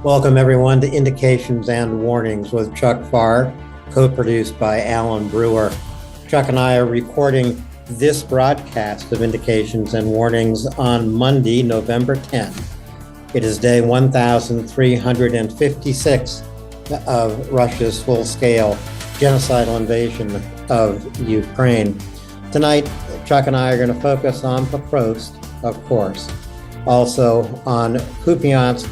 Welcome, everyone, to Indications and Warnings with Chuck Pfarrer, co-produced by Alan Brewer. Chuck and I are recording this broadcast of Indications and Warnings on Monday, November 10. It is day 1356 of Russia's full-scale genocidal invasion of Ukraine. Tonight, Chuck and I are going to focus on Pokrovsk, of course, also on Kupiansk,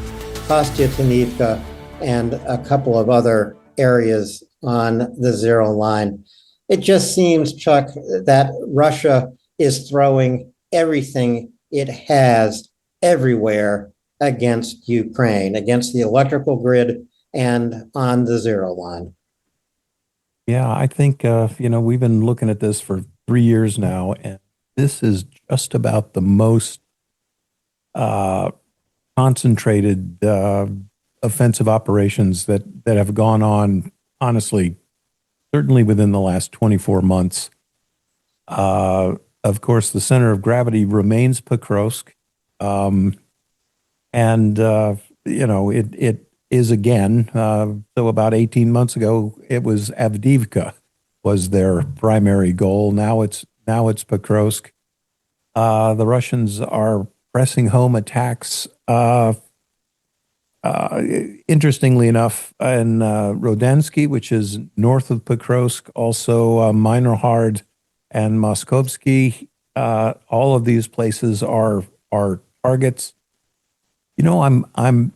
Kostyantynivka, and a couple of other areas on the zero line. It just seems, Chuck, that Russia is throwing everything it has everywhere against Ukraine, against the electrical grid and on the zero line. Yeah, I think, we've been looking at this for 3 years now, and this is just about the most concentrated offensive operations that have gone on, honestly, certainly within the last 24 months. Of course, the center of gravity remains Pokrovsk. It is again, so about 18 months ago, it was Avdiivka was their primary goal. Now it's Pokrovsk. The Russians are pressing home attacks, interestingly enough, in Rodansky, which is north of Pokrovsk, also Minorhard and Moskovsky. All of these places are targets. I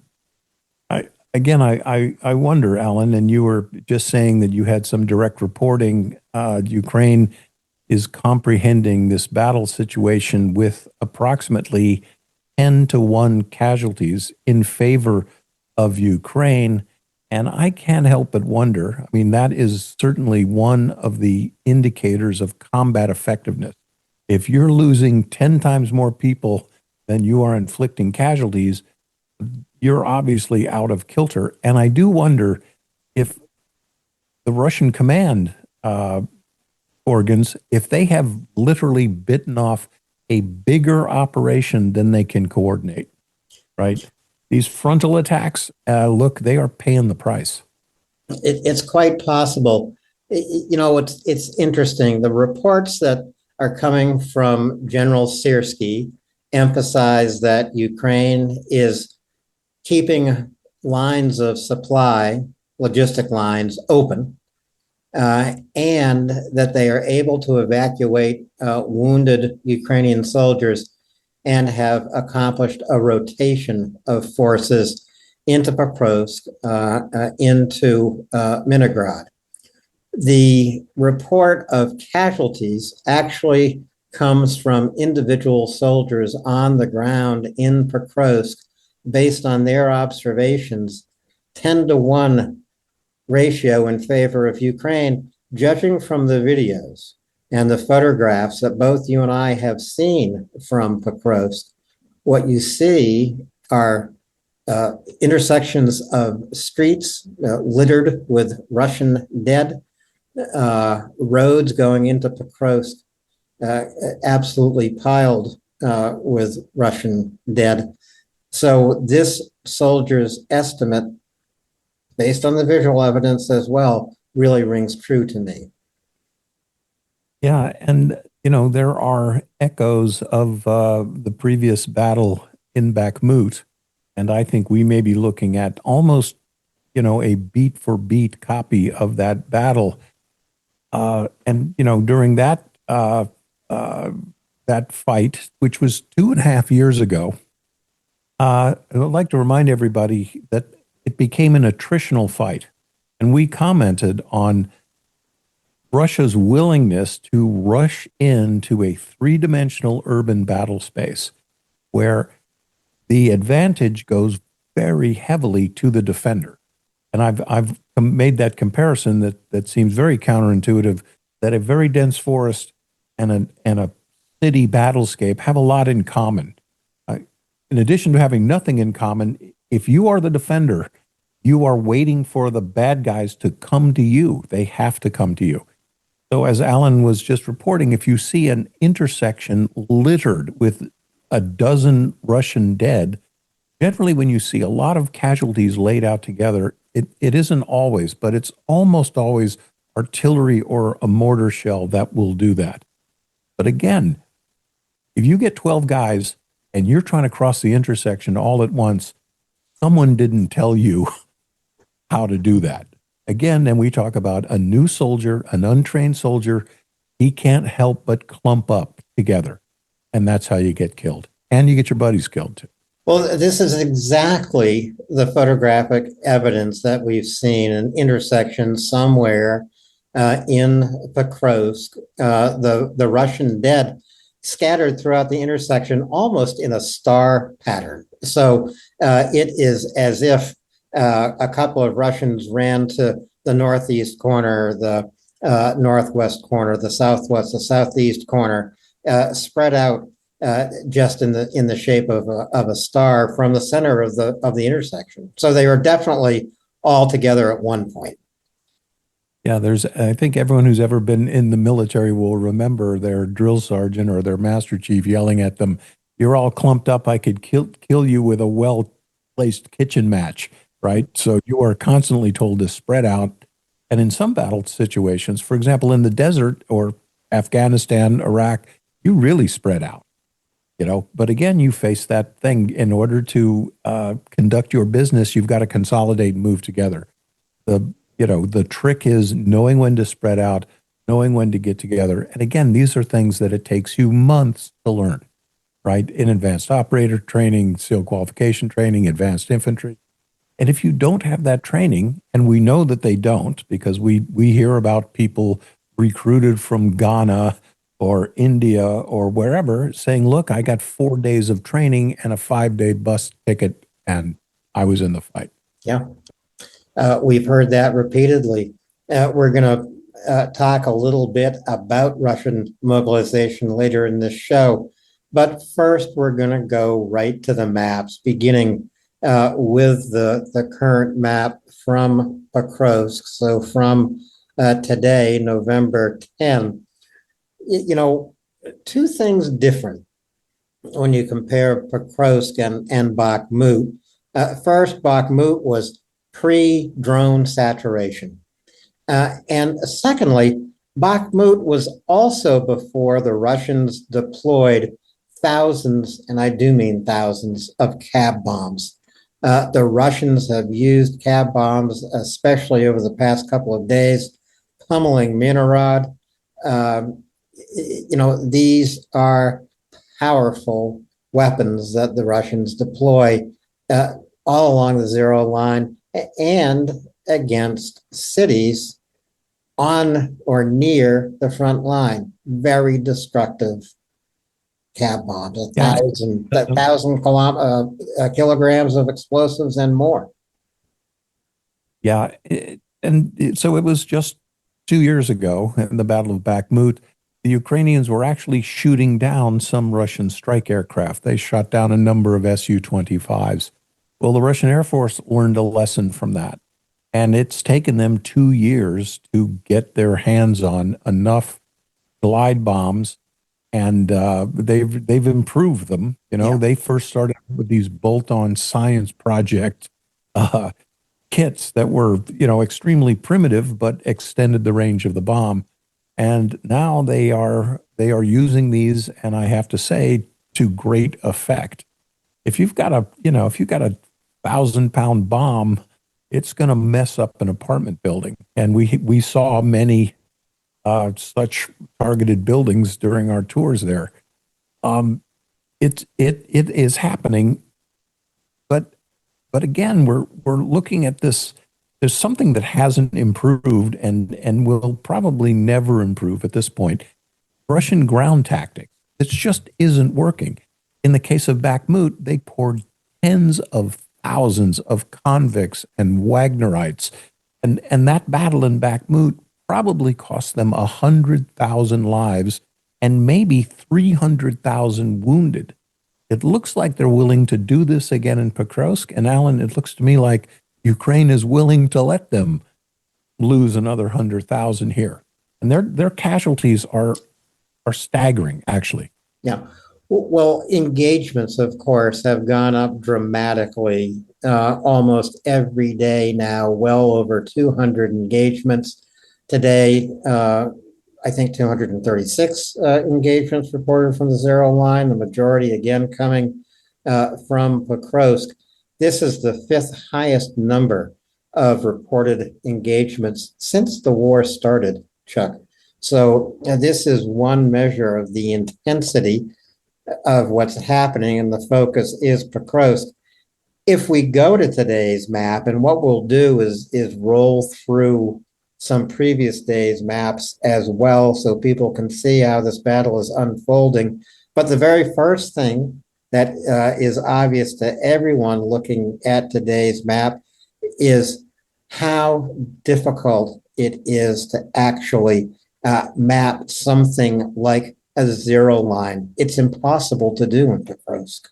wonder, Alan, and you were just saying that you had some direct reporting. Ukraine is comprehending this battle situation with approximately 10-1 casualties in favor of Ukraine. And I can't help but wonder, that is certainly one of the indicators of combat effectiveness. If you're losing 10 times more people than you are inflicting casualties, you're obviously out of kilter. And I do wonder if the Russian command organs, if they have literally bitten off a bigger operation than they can coordinate, right? These frontal attacks, look, they are paying the price. It's quite possible. It's interesting. The reports that are coming from General Syrskyi emphasize that Ukraine is keeping lines of supply, logistic lines, open, and that they are able to evacuate wounded Ukrainian soldiers and have accomplished a rotation of forces into Pokrovsk, into Minograd. The report of casualties actually comes from individual soldiers on the ground in Pokrovsk based on their observations, 10-1 ratio in favor of Ukraine, judging from the videos and the photographs that both you and I have seen from Pokrovsk. What you see are intersections of streets littered with Russian dead, roads going into Pokrovsk absolutely piled with Russian dead. So this soldier's estimate, based on the visual evidence as well, really rings true to me. Yeah, and there are echoes of the previous battle in Bakhmut, and I think we may be looking at almost, a beat for beat copy of that battle. During that fight, which was 2.5 years ago, I would like to remind everybody that it became an attritional fight. And we commented on Russia's willingness to rush into a three-dimensional urban battle space where the advantage goes very heavily to the defender. And I've made that comparison that seems very counterintuitive, that a very dense forest and a city battlescape have a lot in common. In addition to having nothing in common, if you are the defender, you are waiting for the bad guys to come to you. They have to come to you. So as Alan was just reporting, if you see an intersection littered with a dozen Russian dead, Generally, when you see a lot of casualties laid out together, it isn't always, but it's almost always artillery or a mortar shell that will do that. But again, if you get 12 guys and you're trying to cross the intersection all at once, someone didn't tell you how to do that. Again, then we talk about a new soldier, an untrained soldier. He can't help but clump up together. And that's how you get killed. And you get your buddies killed too. Well, this is exactly the photographic evidence that we've seen, an intersection somewhere in Pokrovsk. The Russian dead scattered throughout the intersection almost in a star pattern. So it is as if a couple of Russians ran to the northeast corner, the northwest corner, the southwest, the southeast corner, spread out just in the shape of a star from the center of the intersection. So they were definitely all together at one point. Yeah, I think everyone who's ever been in the military will remember their drill sergeant or their master chief yelling at them, "You're all clumped up. I could kill you with a well-placed kitchen match," right? So you are constantly told to spread out. And in some battle situations, for example, in the desert or Afghanistan, Iraq, you really spread out, But again, you face that thing. In order to conduct your business, you've got to consolidate and move together. The trick is knowing when to spread out, knowing when to get together. And again, these are things that it takes you months to learn, right? In advanced operator training, SEAL qualification training, advanced infantry. And if you don't have that training, and we know that they don't, because we hear about people recruited from Ghana or India or wherever saying, look, I got 4 days of training and a 5-day bus ticket, and I was in the fight. Yeah. We've heard that repeatedly. We're going to talk a little bit about Russian mobilization later in this show. But first, we're going to go right to the maps, beginning with the current map from Pokrovsk. So from today, November 10, two things different when you compare Pokrovsk and Bakhmut. First, Bakhmut was pre-drone saturation. And secondly, Bakhmut was also before the Russians deployed thousands, and I do mean thousands, of cab bombs. The Russians have used cab bombs, especially over the past couple of days, pummeling Minarod. These are powerful weapons that the Russians deploy all along the zero line and against cities on or near the front line. Very destructive cab bombs, 1,000 kilograms of explosives and more. Yeah. So it was just 2 years ago in the Battle of Bakhmut, the Ukrainians were actually shooting down some Russian strike aircraft. They shot down a number of Su-25s. Well, the Russian Air Force learned a lesson from that. And it's taken them 2 years to get their hands on enough glide bombs, and they've improved them. Yeah. They first started with these bolt-on science project kits that were, extremely primitive, but extended the range of the bomb. And now they are using these, and I have to say, to great effect. If you've got a 1,000-pound bomb, it's going to mess up an apartment building. And we saw many such targeted buildings during our tours there. It is happening, but again, we're looking at this. There's something that hasn't improved and will probably never improve at this point. Russian ground tactics. It just isn't working. In the case of Bakhmut, they poured tens of thousands of convicts and Wagnerites. And that battle in Bakhmut probably cost them 100,000 lives and maybe 300,000 wounded. It looks like they're willing to do this again in Pokrovsk. And Alan, it looks to me like Ukraine is willing to let them lose another 100,000 here. And their casualties are staggering, actually. Yeah. Well, engagements, of course, have gone up dramatically almost every day now, well over 200 engagements. Today, I think 236 engagements reported from the zero line, the majority again coming from Pokrovsk. This is the fifth highest number of reported engagements since the war started, Chuck. So this is one measure of the intensity of what's happening, and the focus is Pokrovsk. If we go to today's map, and what we'll do is roll through some previous days' maps as well, so people can see how this battle is unfolding. But the very first thing that is obvious to everyone looking at today's map is how difficult it is to actually map something like a zero line. It's impossible to do in Pokrovsk.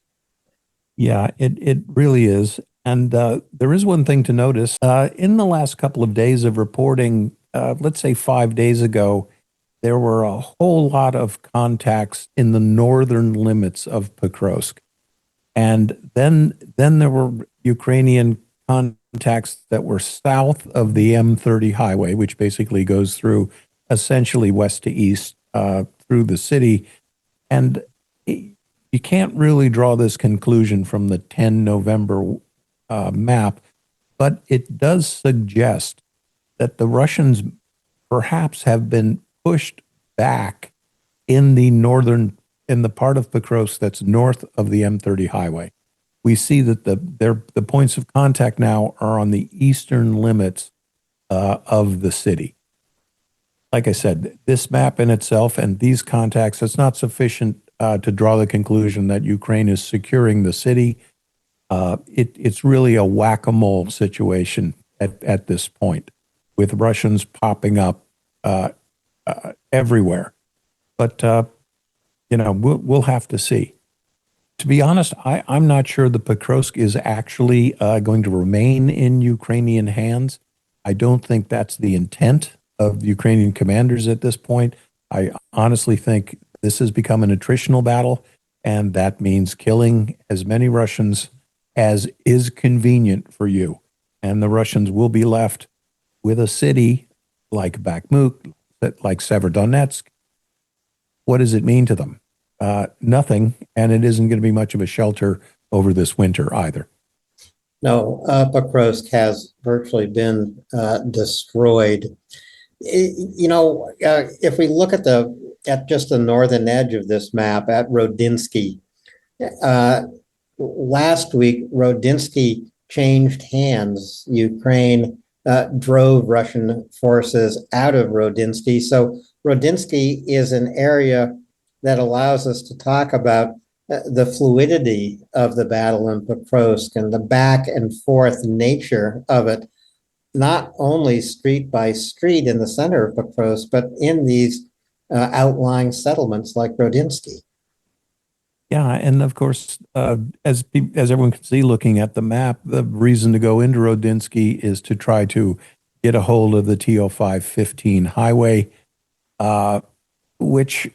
Yeah, it really is. And there is one thing to notice. In the last couple of days of reporting, let's say 5 days ago, there were a whole lot of contacts in the northern limits of Pokrovsk. And then there were Ukrainian contacts that were south of the M30 highway, which basically goes through essentially west to east through the city. And you can't really draw this conclusion from the 10 November map, but it does suggest that the Russians perhaps have been pushed back in the part of Pokrovsk that's north of the M30 highway. We see that the points of contact now are on the eastern limits of the city. Like I said, this map in itself and these contacts, it's not sufficient to draw the conclusion that Ukraine is securing the city. It's really a whack-a-mole situation at this point, with Russians popping up everywhere. But we'll have to see. To be honest, I'm not sure the Pokrovsk is actually going to remain in Ukrainian hands. I don't think that's the intent of Ukrainian commanders at this point. I honestly think this has become an attritional battle, and that means killing as many Russians as is convenient for you. And the Russians will be left with a city like Bakhmut, like Severodonetsk. What does it mean to them? Nothing, and it isn't going to be much of a shelter over this winter either. No, Pokrovsk has virtually been destroyed. If we look at just the northern edge of this map at Rodinsky, last week Rodinsky changed hands. Ukraine drove Russian forces out of Rodinsky. So Rodinsky is an area that allows us to talk about the fluidity of the battle in Pokrovsk and the back and forth nature of it, not only street by street in the center of Pokrovsk, but in these outlying settlements like Rodinsky. Yeah, and of course, as everyone can see looking at the map, the reason to go into Rodinsky is to try to get a hold of the TO515 highway, which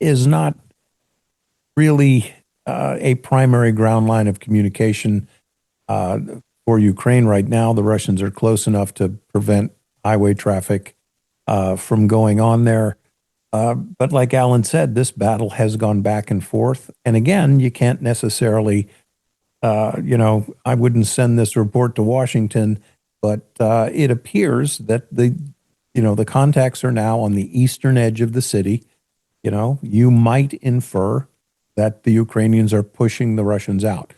is not really a primary ground line of communication for Ukraine right now. The Russians are close enough to prevent highway traffic from going on there. But like Alan said, this battle has gone back and forth. And again, you can't necessarily, I wouldn't send this report to Washington, but it appears that the contacts are now on the eastern edge of the city. You might infer that the Ukrainians are pushing the Russians out.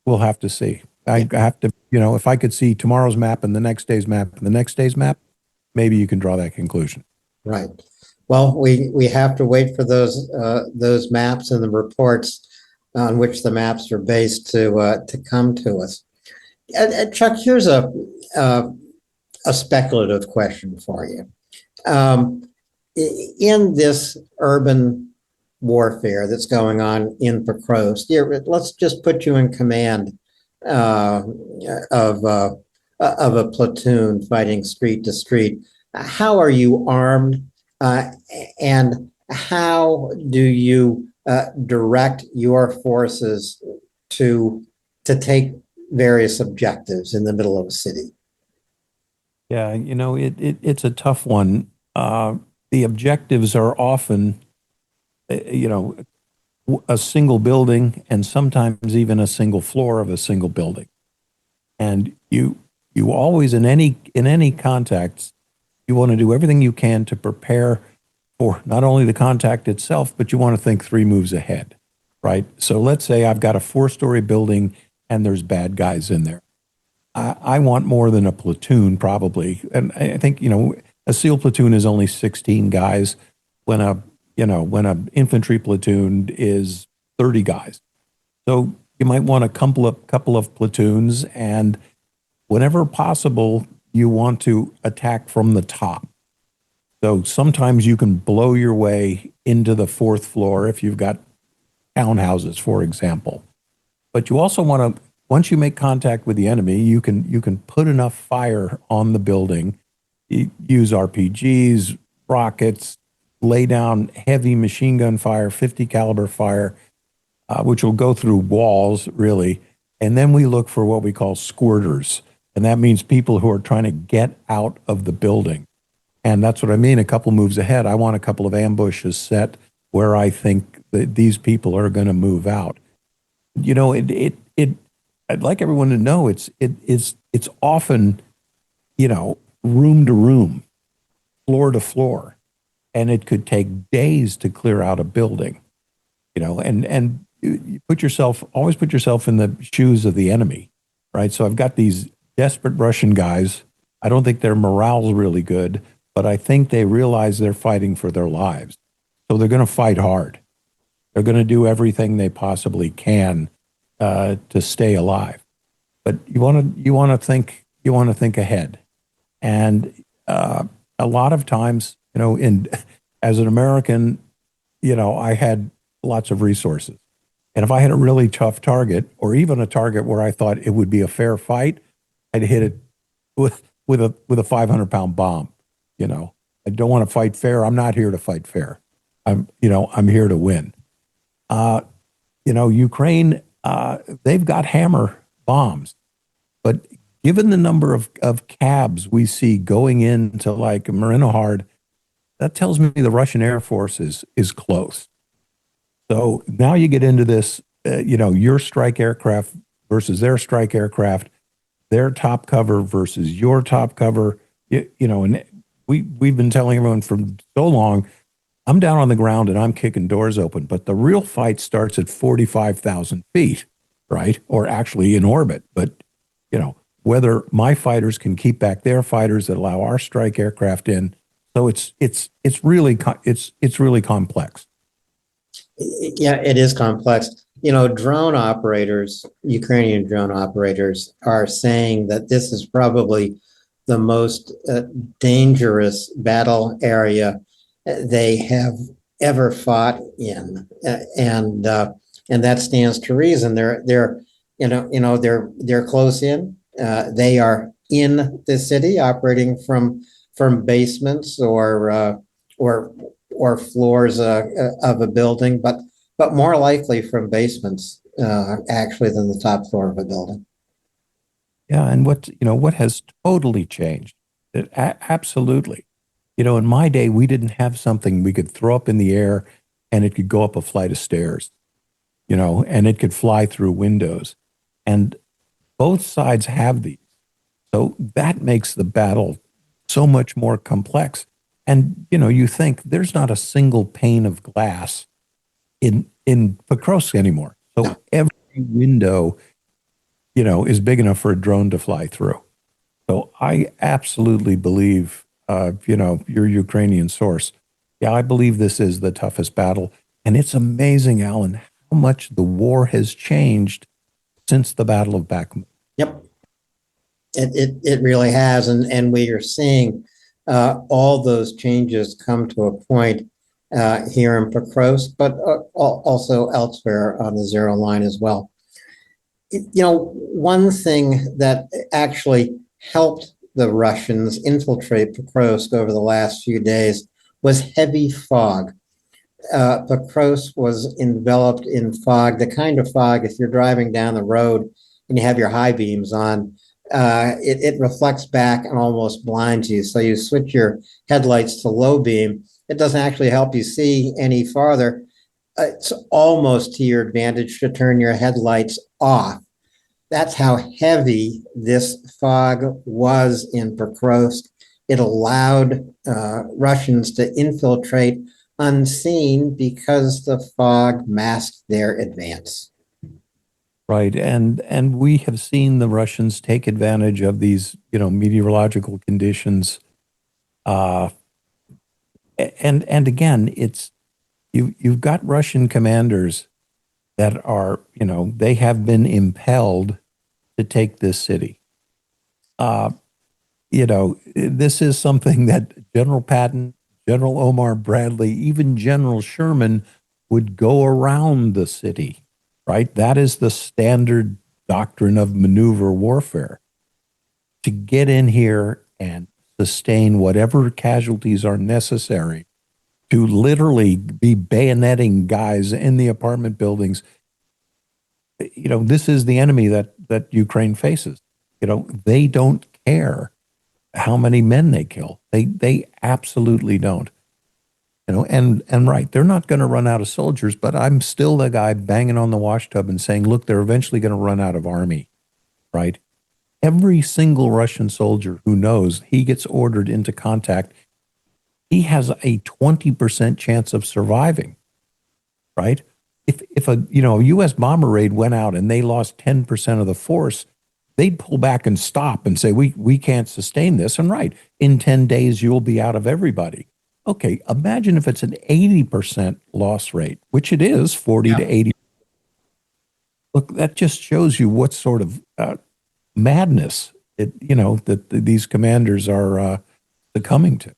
We'll have to see. I have to, if I could see tomorrow's map and the next day's map and the next day's map, maybe you can draw that conclusion. Right. Well, we have to wait for those maps and the reports on which the maps are based to come to us. Chuck, here's a speculative question for you. In this urban warfare that's going on in Pokrovsk, let's just put you in command of a platoon fighting street to street. How are you armed? And how do you direct your forces to take various objectives in the middle of a city? Yeah, it's a tough one. The objectives are often, you know, a single building and sometimes even a single floor of a single building. And you always in any contact, you want to do everything you can to prepare for not only the contact itself, but you want to think 3 moves ahead, right? So let's say I've got a 4-story building and there's bad guys in there. I want more than a platoon, probably. And I think, a SEAL platoon is only 16 guys when a infantry platoon is 30 guys. So you might want a couple of platoons, and whenever possible, you want to attack from the top. So sometimes you can blow your way into the 4th floor if you've got townhouses, for example. But you also want to, once you make contact with the enemy, you can put enough fire on the building, use RPGs, rockets, lay down heavy machine gun fire, 50 caliber fire, which will go through walls, really. And then we look for what we call squirters. And that means people who are trying to get out of the building. And that's what I mean, a couple moves ahead. I want a couple of ambushes set where I think that these people are going to move out. I'd like everyone to know it's often, room to room, floor to floor, and it could take days to clear out a building, and you always put yourself in the shoes of the enemy, right? So I've got these desperate Russian guys. I don't think their morale's really good, but I think they realize they're fighting for their lives. So they're going to fight hard. They're going to do everything they possibly can to stay alive. But you want to think ahead. And a lot of times, as an American, I had lots of resources. And if I had a really tough target, or even a target where I thought it would be a fair fight, I'd hit it with a 500-pound bomb. I don't want to fight fair. I'm not here to fight fair. I'm here to win. Ukraine, they've got hammer bombs, but given the number of cabs we see going into like Marinohard, that tells me the Russian Air Force is close. So now you get into this, your strike aircraft versus their strike aircraft, their top cover versus your top cover, and we've been telling everyone for so long, I'm down on the ground and I'm kicking doors open, but the real fight starts at 45,000 feet, right? Or actually in orbit. But, whether my fighters can keep back their fighters that allow our strike aircraft in. So it's really complex. Yeah, it is complex. Drone operators, Ukrainian drone operators, are saying that this is probably the most dangerous battle area they have ever fought in, and that stands to reason. They're close in. They are in the city, operating from basements or floors of a building, but more likely from basements actually than the top floor of a building. Yeah, and what has totally changed? Absolutely. In my day, we didn't have something we could throw up in the air and it could go up a flight of stairs, and it could fly through windows. And both sides have these. So that makes the battle so much more complex. And, you think there's not a single pane of glass in Pokrovsk anymore. So every window, is big enough for a drone to fly through. So I absolutely believe, your Ukrainian source. Yeah, I believe this is the toughest battle. And it's amazing, Alan, how much the war has changed since the Battle of Bakhmut. Yep. It really has. And we are seeing all those changes come to a point here in Pokrovsk, but also elsewhere on the Zero Line as well. One thing that actually helped the Russians infiltrate Pokrovsk over the last few days was heavy fog. Pokrovsk was enveloped in fog, the kind of fog, if you're driving down the road and you have your high beams on, it reflects back and almost blinds you. So you switch your headlights to low beam. It doesn't actually help you see any farther. It's almost to your advantage to turn your headlights off. That's how heavy this fog was in Pokrovsk. It allowed Russians to infiltrate unseen because the fog masked their advance. Right. And we have seen the Russians take advantage of these, meteorological conditions. And again, you've got Russian commanders that are, they have been impelled to take this city. This is something that General Patton, General Omar Bradley, even General Sherman would go around the city, right? That is the standard doctrine of maneuver warfare. To get in here and sustain whatever casualties are necessary, to literally be bayoneting guys in the apartment buildings. This is the enemy that Ukraine faces. They don't care how many men they kill. They absolutely don't. And right, they're not going to run out of soldiers, but I'm still the guy banging on the washtub and saying, look, they're eventually going to run out of army, right? Every single Russian soldier who knows he gets ordered into contact, he has a 20% chance of surviving, right? If a U.S. bomber raid went out and they lost 10% of the force, they'd pull back and stop and say, we can't sustain this. And right, in 10 days, you'll be out of everybody. Okay, imagine if it's an 80% loss rate, which it is, 40 to 80. Look, that just shows you what sort of madness that these commanders are succumbing to.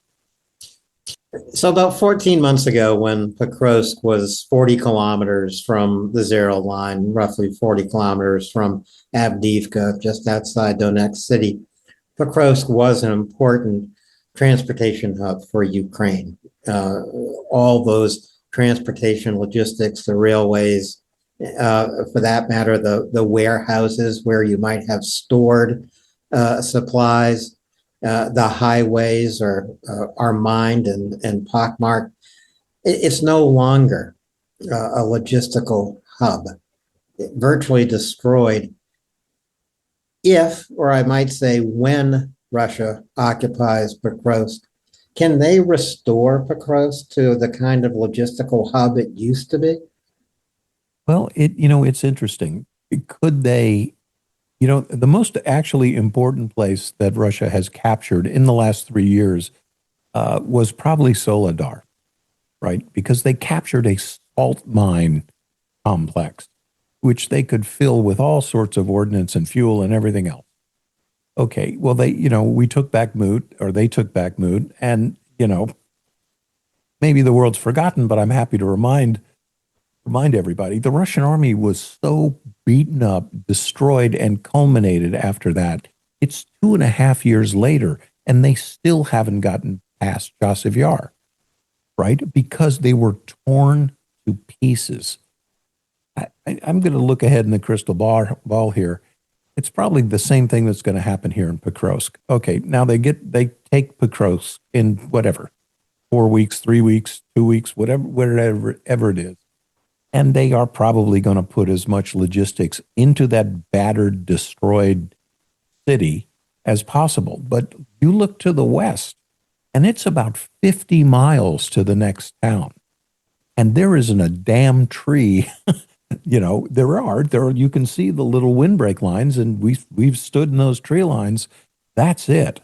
So about 14 months ago, when Pokrovsk was 40 kilometers from the zero line, roughly 40 kilometers from Avdiivka, just outside Donetsk city, Pokrovsk was an important transportation hub for Ukraine. All those transportation logistics, the railways, for that matter, the warehouses where you might have stored supplies, the highways are mined and pockmarked. It's no longer a logistical hub. Virtually destroyed if, or I might say when, Russia occupies Pokrovsk. Can they restore Pokrovsk to the kind of logistical hub it used to be? Well, it's interesting. Could they? The most actually important place that Russia has captured in the last 3 years was probably Soledar, right? Because they captured a salt mine complex, which they could fill with all sorts of ordnance and fuel and everything else. Okay, well, we took Bakhmut, or they took Bakhmut, and, maybe the world's forgotten, but I'm happy to remind everybody, the Russian army was so beaten up, destroyed, and culminated after that. It's 2.5 years later, and they still haven't gotten past Joseph Yar, right? Because they were torn to pieces. I'm going to look ahead in the crystal ball here. It's probably the same thing that's going to happen here in Pokrovsk. Okay, now they take Pokrovsk in whatever, 4 weeks, 3 weeks, 2 weeks, whatever it is. And they are probably going to put as much logistics into that battered, destroyed city as possible. But you look to the west, and it's about 50 miles to the next town. And there isn't a damn tree. There you can see the little windbreak lines, and we've stood in those tree lines. That's it.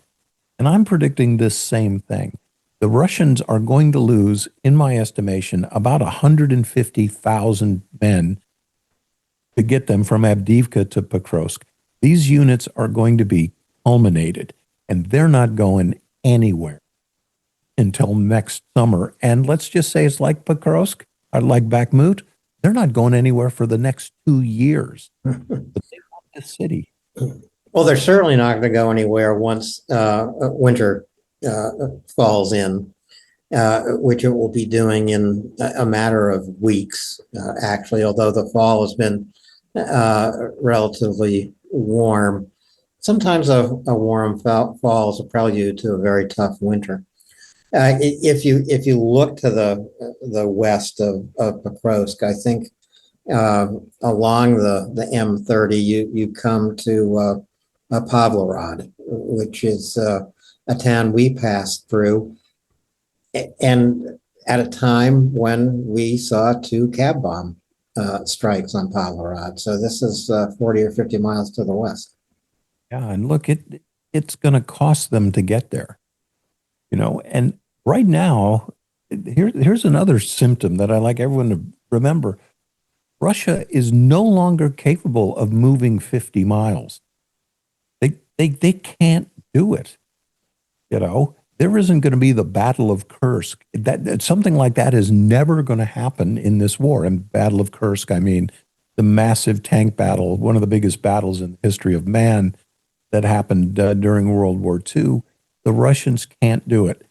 And I'm predicting this same thing. The Russians are going to lose, in my estimation, about 150,000 men to get them from Avdiivka to Pokrovsk. These units are going to be culminated, and they're not going anywhere until next summer. And let's just say it's like Pokrovsk, or like Bakhmut. They're not going anywhere for the next 2 years. But they want this city. Well, they're certainly not going to go anywhere once winter falls in. which it will be doing in a matter of weeks, actually, although the fall has been relatively warm. Sometimes a warm fall is a prelude to a very tough winter. If you look to the west of Pokrovsk, I think along the M30, you come to Pavlorad, which is a town we passed through, and at a time when we saw two cab bomb strikes on Pavlorad. So this is 40 or 50 miles to the west. Yeah, and look, it's going to cost them to get there, and right now, here's another symptom that I like everyone to remember. Russia is no longer capable of moving 50 miles. They can't do it. There isn't going to be the Battle of Kursk. That something like that is never going to happen in this war. And Battle of Kursk, I mean, the massive tank battle, one of the biggest battles in the history of man that happened during World War II. The Russians can't do it.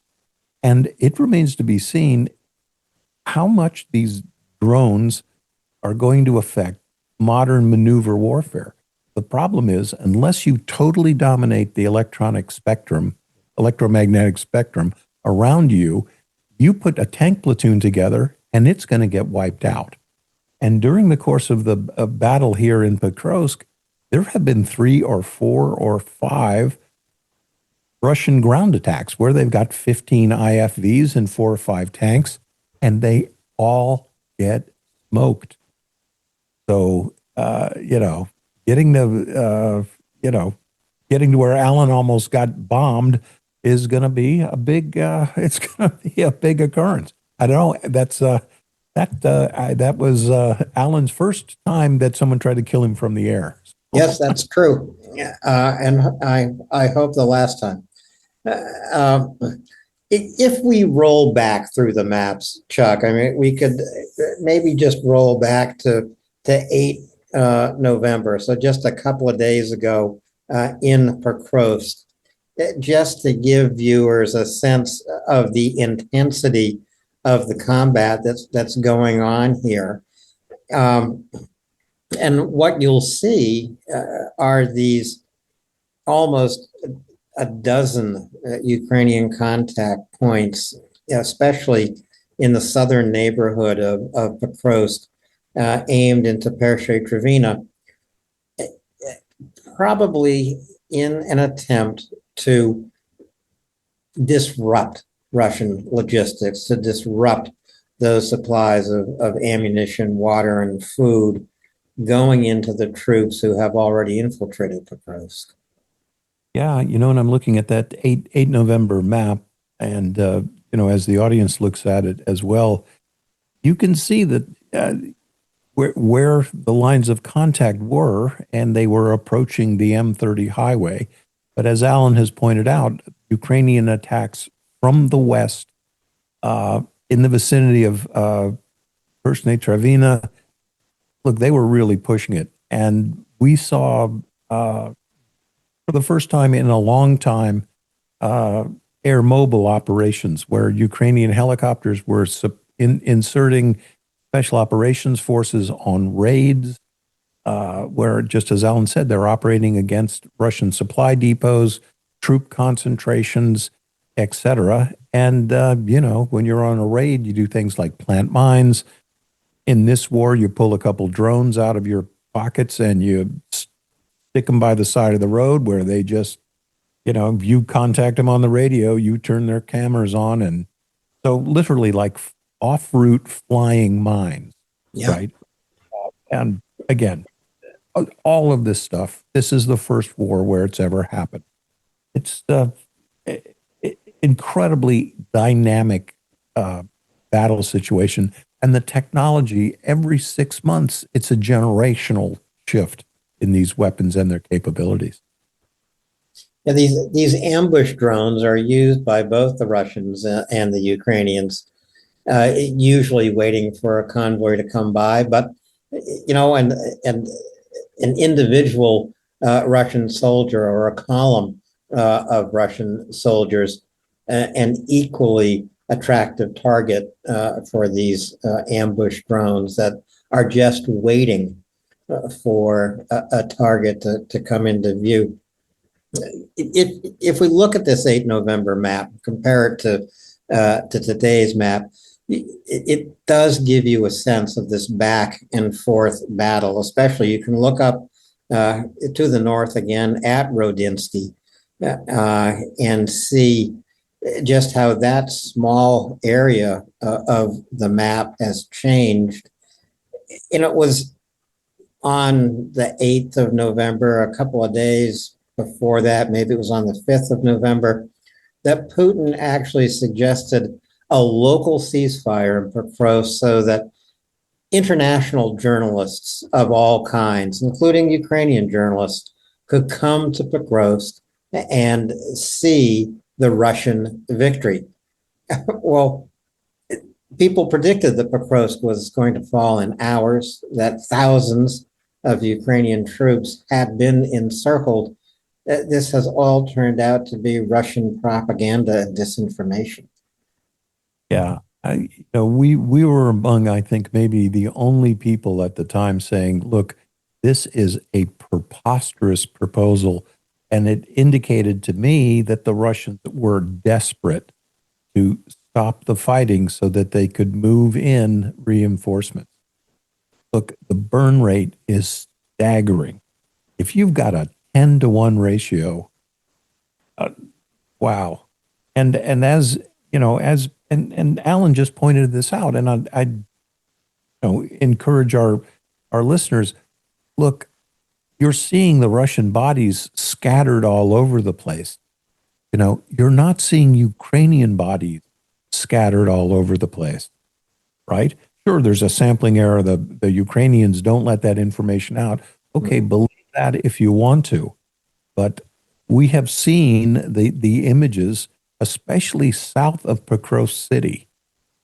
And it remains to be seen how much these drones are going to affect modern maneuver warfare. The problem is, unless you totally dominate the electromagnetic spectrum around you, you put a tank platoon together and it's going to get wiped out. And during the course of the battle here in Pokrovsk, there have been 3 or 4 or 5 Russian ground attacks where they've got 15 IFVs and 4 or 5 tanks, and they all get smoked. So, getting to where Alan almost got bombed is going to be a big, it's going to be a big occurrence. I don't know. That was Alan's first time that someone tried to kill him from the air. Yes, that's true. And I hope the last time. If we roll back through the maps, Chuck, I mean, we could maybe just roll back to 8 November, so just a couple of days ago in Pokrovsk, just to give viewers a sense of the intensity of the combat that's going on here. And what you'll see are these almost a dozen Ukrainian contact points, especially in the southern neighborhood of Pokrovsk, aimed into Pershe-Trevina, probably in an attempt to disrupt Russian logistics, to disrupt those supplies of ammunition, water, and food going into the troops who have already infiltrated Pokrovsk. Yeah, and I'm looking at that 8 November map, and as the audience looks at it as well, you can see that where the lines of contact were, and they were approaching the M30 highway. But as Alan has pointed out, Ukrainian attacks from the west in the vicinity of Pershe-Trevina, look, they were really pushing it. And we saw, for the first time in a long time, air mobile operations where Ukrainian helicopters were inserting special operations forces on raids, where, just as Alan said, they're operating against Russian supply depots, troop concentrations, etc. And, when you're on a raid, you do things like plant mines. In this war, you pull a couple drones out of your pockets and you stick them by the side of the road where they just, you contact them on the radio, you turn their cameras on. And so literally like off-route flying mines, right? And again, all of this stuff, this is the first war where it's ever happened. It's incredibly dynamic battle situation. And the technology, every 6 months, it's a generational shift in these weapons and their capabilities. Yeah, these ambush drones are used by both the Russians and the Ukrainians, usually waiting for a convoy to come by. But, and an individual Russian soldier or a column of Russian soldiers, and equally attractive target for these ambush drones that are just waiting for a target to come into view. If we look at this 8 November map, compare it to today's map, it does give you a sense of this back and forth battle. Especially, you can look up to the north again at Rodinsky and see just how that small area of the map has changed. And it was on the 8th of November, a couple of days before that, maybe it was on the 5th of November, that Putin actually suggested a local ceasefire in Pokrovsk so that international journalists of all kinds, including Ukrainian journalists, could come to Pokrovsk and see the Russian victory. Well, people predicted that Pokrovsk was going to fall in hours, that thousands of Ukrainian troops had been encircled. This has all turned out to be Russian propaganda and disinformation. Yeah. We were among, I think, maybe the only people at the time saying, look, this is a preposterous proposal. And it indicated to me that the Russians were desperate to stop the fighting so that they could move in reinforcements. Look, the burn rate is staggering. If you've got a 10-to-1 ratio, wow. And as you know, and Alan just pointed this out, and I encourage our listeners, look, you're seeing the Russian bodies scattered all over the place. You're not seeing Ukrainian bodies scattered all over the place, right? Sure, there's a sampling error. The Ukrainians don't let that information out. Okay, believe that if you want to. But we have seen the images, especially south of Pokrovsk City.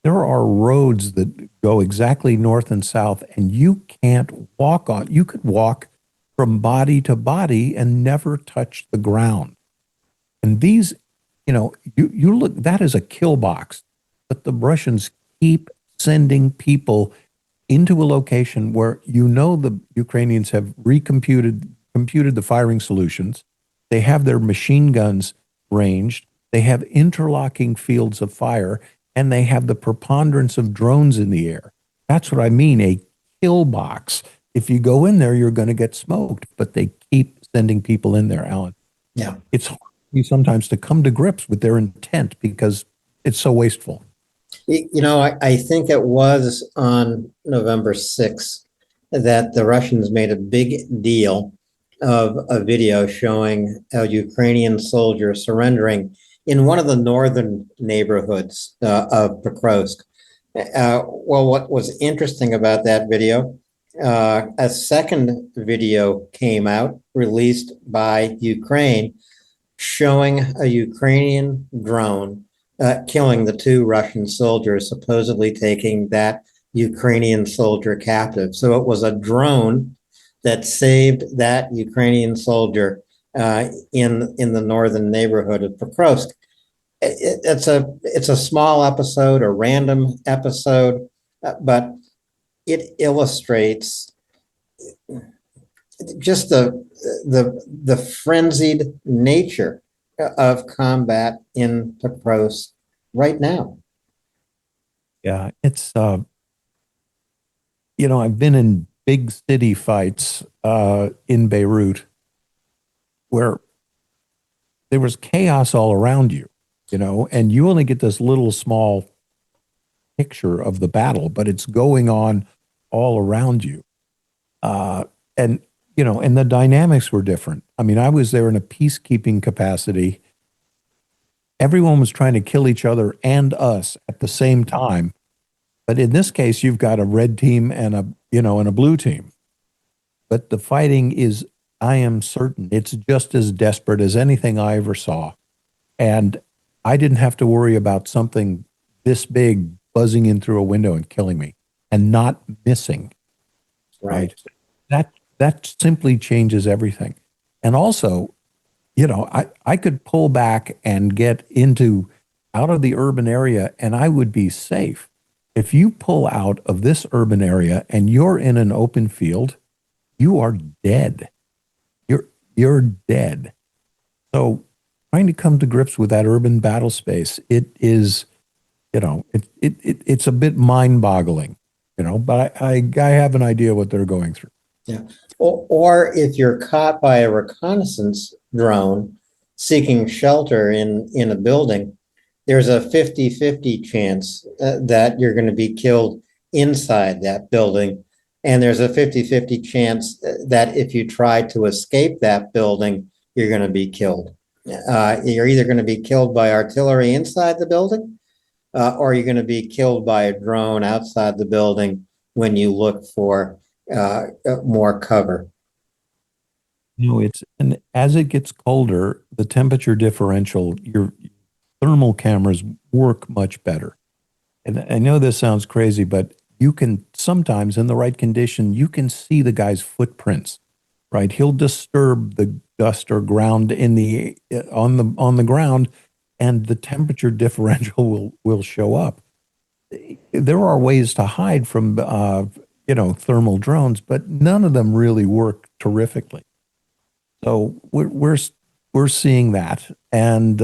There are roads that go exactly north and south, and you can't walk on. You could walk from body to body and never touch the ground. And these, you look, that is a kill box. But the Russians keep sending people into a location where the Ukrainians have computed the firing solutions. They have their machine guns ranged. They have interlocking fields of fire, and they have the preponderance of drones in the air. That's what I mean, a kill box. If you go in there, you're going to get smoked, but they keep sending people in there, Alan. Yeah. It's hard sometimes to come to grips with their intent because it's so wasteful. I think it was on November 6th that the Russians made a big deal of a video showing a Ukrainian soldier surrendering in one of the northern neighborhoods of Pokrovsk. Well, what was interesting about that video, a second video came out, released by Ukraine, showing a Ukrainian drone killing the 2 Russian soldiers, supposedly taking that Ukrainian soldier captive. So it was a drone that saved that Ukrainian soldier in the northern neighborhood of Pokrovsk. It's a small episode, a random episode, but it illustrates just the frenzied nature of combat in Pokrovsk right now. Yeah, it's I've been in big city fights in Beirut where there was chaos all around you, and you only get this little small picture of the battle, but it's going on all around you. And the dynamics were different. I mean, I was there in a peacekeeping capacity. Everyone was trying to kill each other and us at the same time. But in this case, you've got a red team and a blue team. But the fighting is, I am certain, it's just as desperate as anything I ever saw. And I didn't have to worry about something this big buzzing in through a window and killing me and not missing. Right. That simply changes everything. And also, I could pull back and get into out of the urban area, and I would be safe. If you pull out of this urban area and you're in an open field, you are dead. You're you're dead. So trying to come to grips with that urban battle space, it is, it's a bit mind-boggling, but I have an idea what they're going through. Yeah. Or if you're caught by a reconnaissance drone seeking shelter in a building, there's a 50-50 chance that you're going to be killed inside that building. And there's a 50-50 chance that if you try to escape that building, you're going to be killed. You're either going to be killed by artillery inside the building, or you're going to be killed by a drone outside the building when you look for more cover. And as it gets colder, the temperature differential, your thermal cameras work much better. And I know this sounds crazy, but you can sometimes, in the right condition, you can see the guy's footprints, right? He'll disturb the dust or ground on the ground, and the temperature differential will show up. There are ways to hide from thermal drones, but none of them really work terrifically. So we're seeing that, and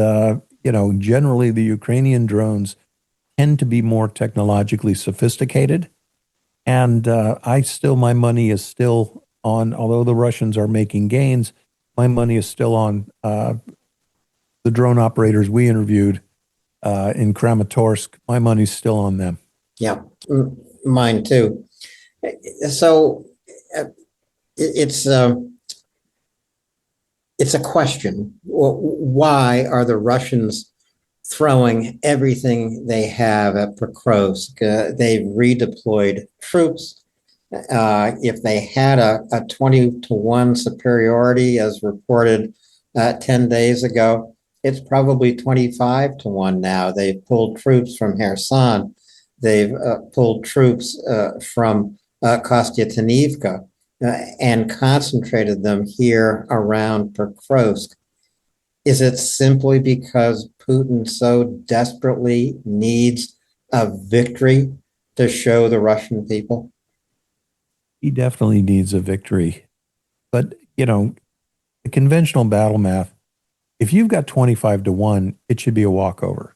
generally the Ukrainian drones tend to be more technologically sophisticated, and my money is still on. Although the Russians are making gains, my money is still on the drone operators we interviewed in Kramatorsk. My money's still on them. Yeah, mine too. So it's a question. Why are the Russians throwing everything they have at Pokrovsk? They've redeployed troops. If they had a 20-1 superiority, as reported 10 days ago, it's probably 25-1 now. They've pulled troops from Kherson. They've pulled troops from Kostyantynivka and concentrated them here around Pokrovsk. Is it simply because Putin so desperately needs a victory to show the Russian people? He definitely needs a victory. But, the conventional battle math, if you've got 25-1, it should be a walkover.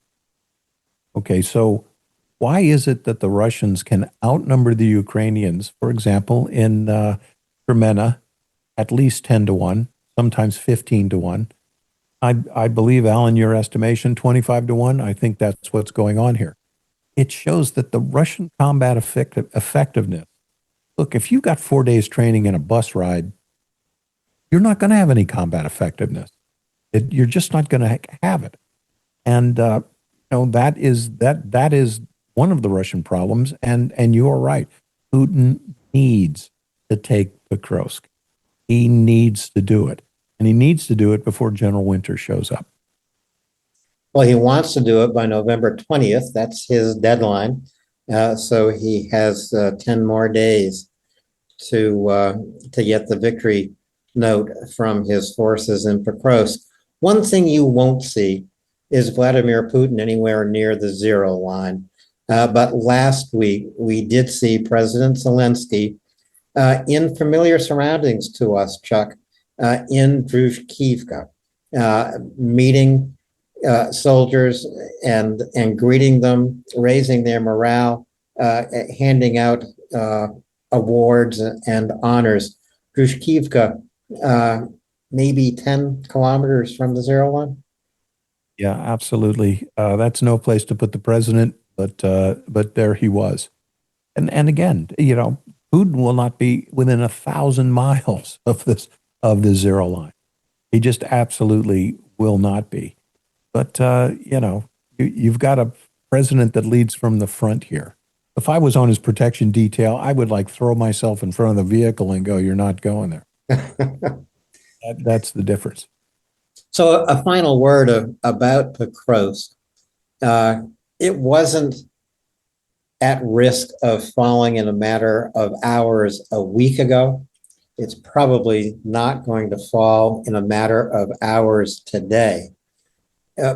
Okay, so why is it that the Russians can outnumber the Ukrainians, for example, in Kremenna, at least 10-1, sometimes 15-1? I believe, Alan, your estimation, 25-1. I think that's what's going on here. It shows that the Russian combat effectiveness. Look, if you've got 4 days training in a bus ride, you're not going to have any combat effectiveness. You're just not going to have it. And that is one of the Russian problems. And you are right. Putin needs to take Pokrovsk. He needs to do it. And he needs to do it before General Winter shows up. Well, he wants to do it by November 20th. That's his deadline. So he has 10 more days to get the victory note from his forces in Pokrovsk. One thing you won't see is Vladimir Putin anywhere near the zero line. But last week, we did see President Zelensky in familiar surroundings to us, Chuck, in Druzhkivka, meeting soldiers and greeting them, raising their morale, handing out awards and honors. Druzhkivka, maybe 10 kilometers from the zero line. Yeah, absolutely. That's no place to put the president, but there he was. And again, Putin will not be within 1,000 miles of the zero line. He just absolutely will not be. But you've got a president that leads from the front here. If I was on his protection detail, I would throw myself in front of the vehicle and go, "You're not going there." That's the difference. So a final word about Pokrovsk. It wasn't at risk of falling in a matter of hours a week ago. It's probably not going to fall in a matter of hours today.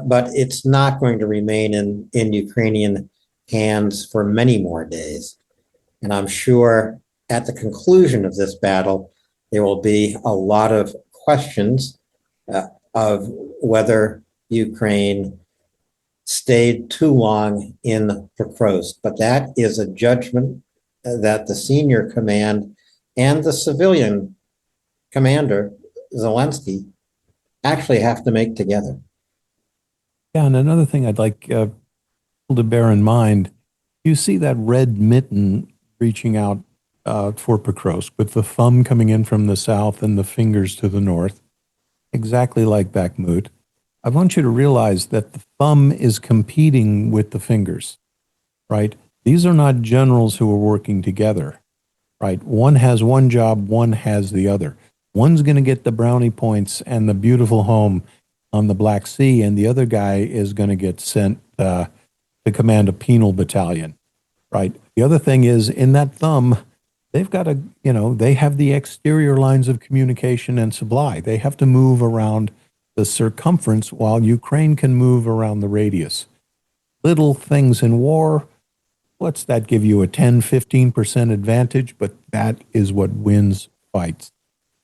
but it's not going to remain in Ukrainian hands for many more days. And I'm sure at the conclusion of this battle, there will be a lot of questions of whether Ukraine stayed too long in Pokrovsk. But that is a judgment that the senior command and the civilian commander, Zelensky, actually have to make together. Yeah, and another thing I'd like people to bear in mind, you see that red mitten reaching out for Pokrovsk with the thumb coming in from the south and the fingers to the north, exactly like Bakhmut. I want you to realize that the thumb is competing with the fingers, right? These are not generals who are working together, right? One has one job, one has the other. One's going to get the brownie points and the beautiful home on the Black Sea, and the other guy is going to get sent to command a penal battalion, right? The other thing is in that thumb, they've got to, they have the exterior lines of communication and supply. They have to move around the circumference while Ukraine can move around the radius. Little things in war, what's that give you? A 10-15% advantage, but that is what wins fights.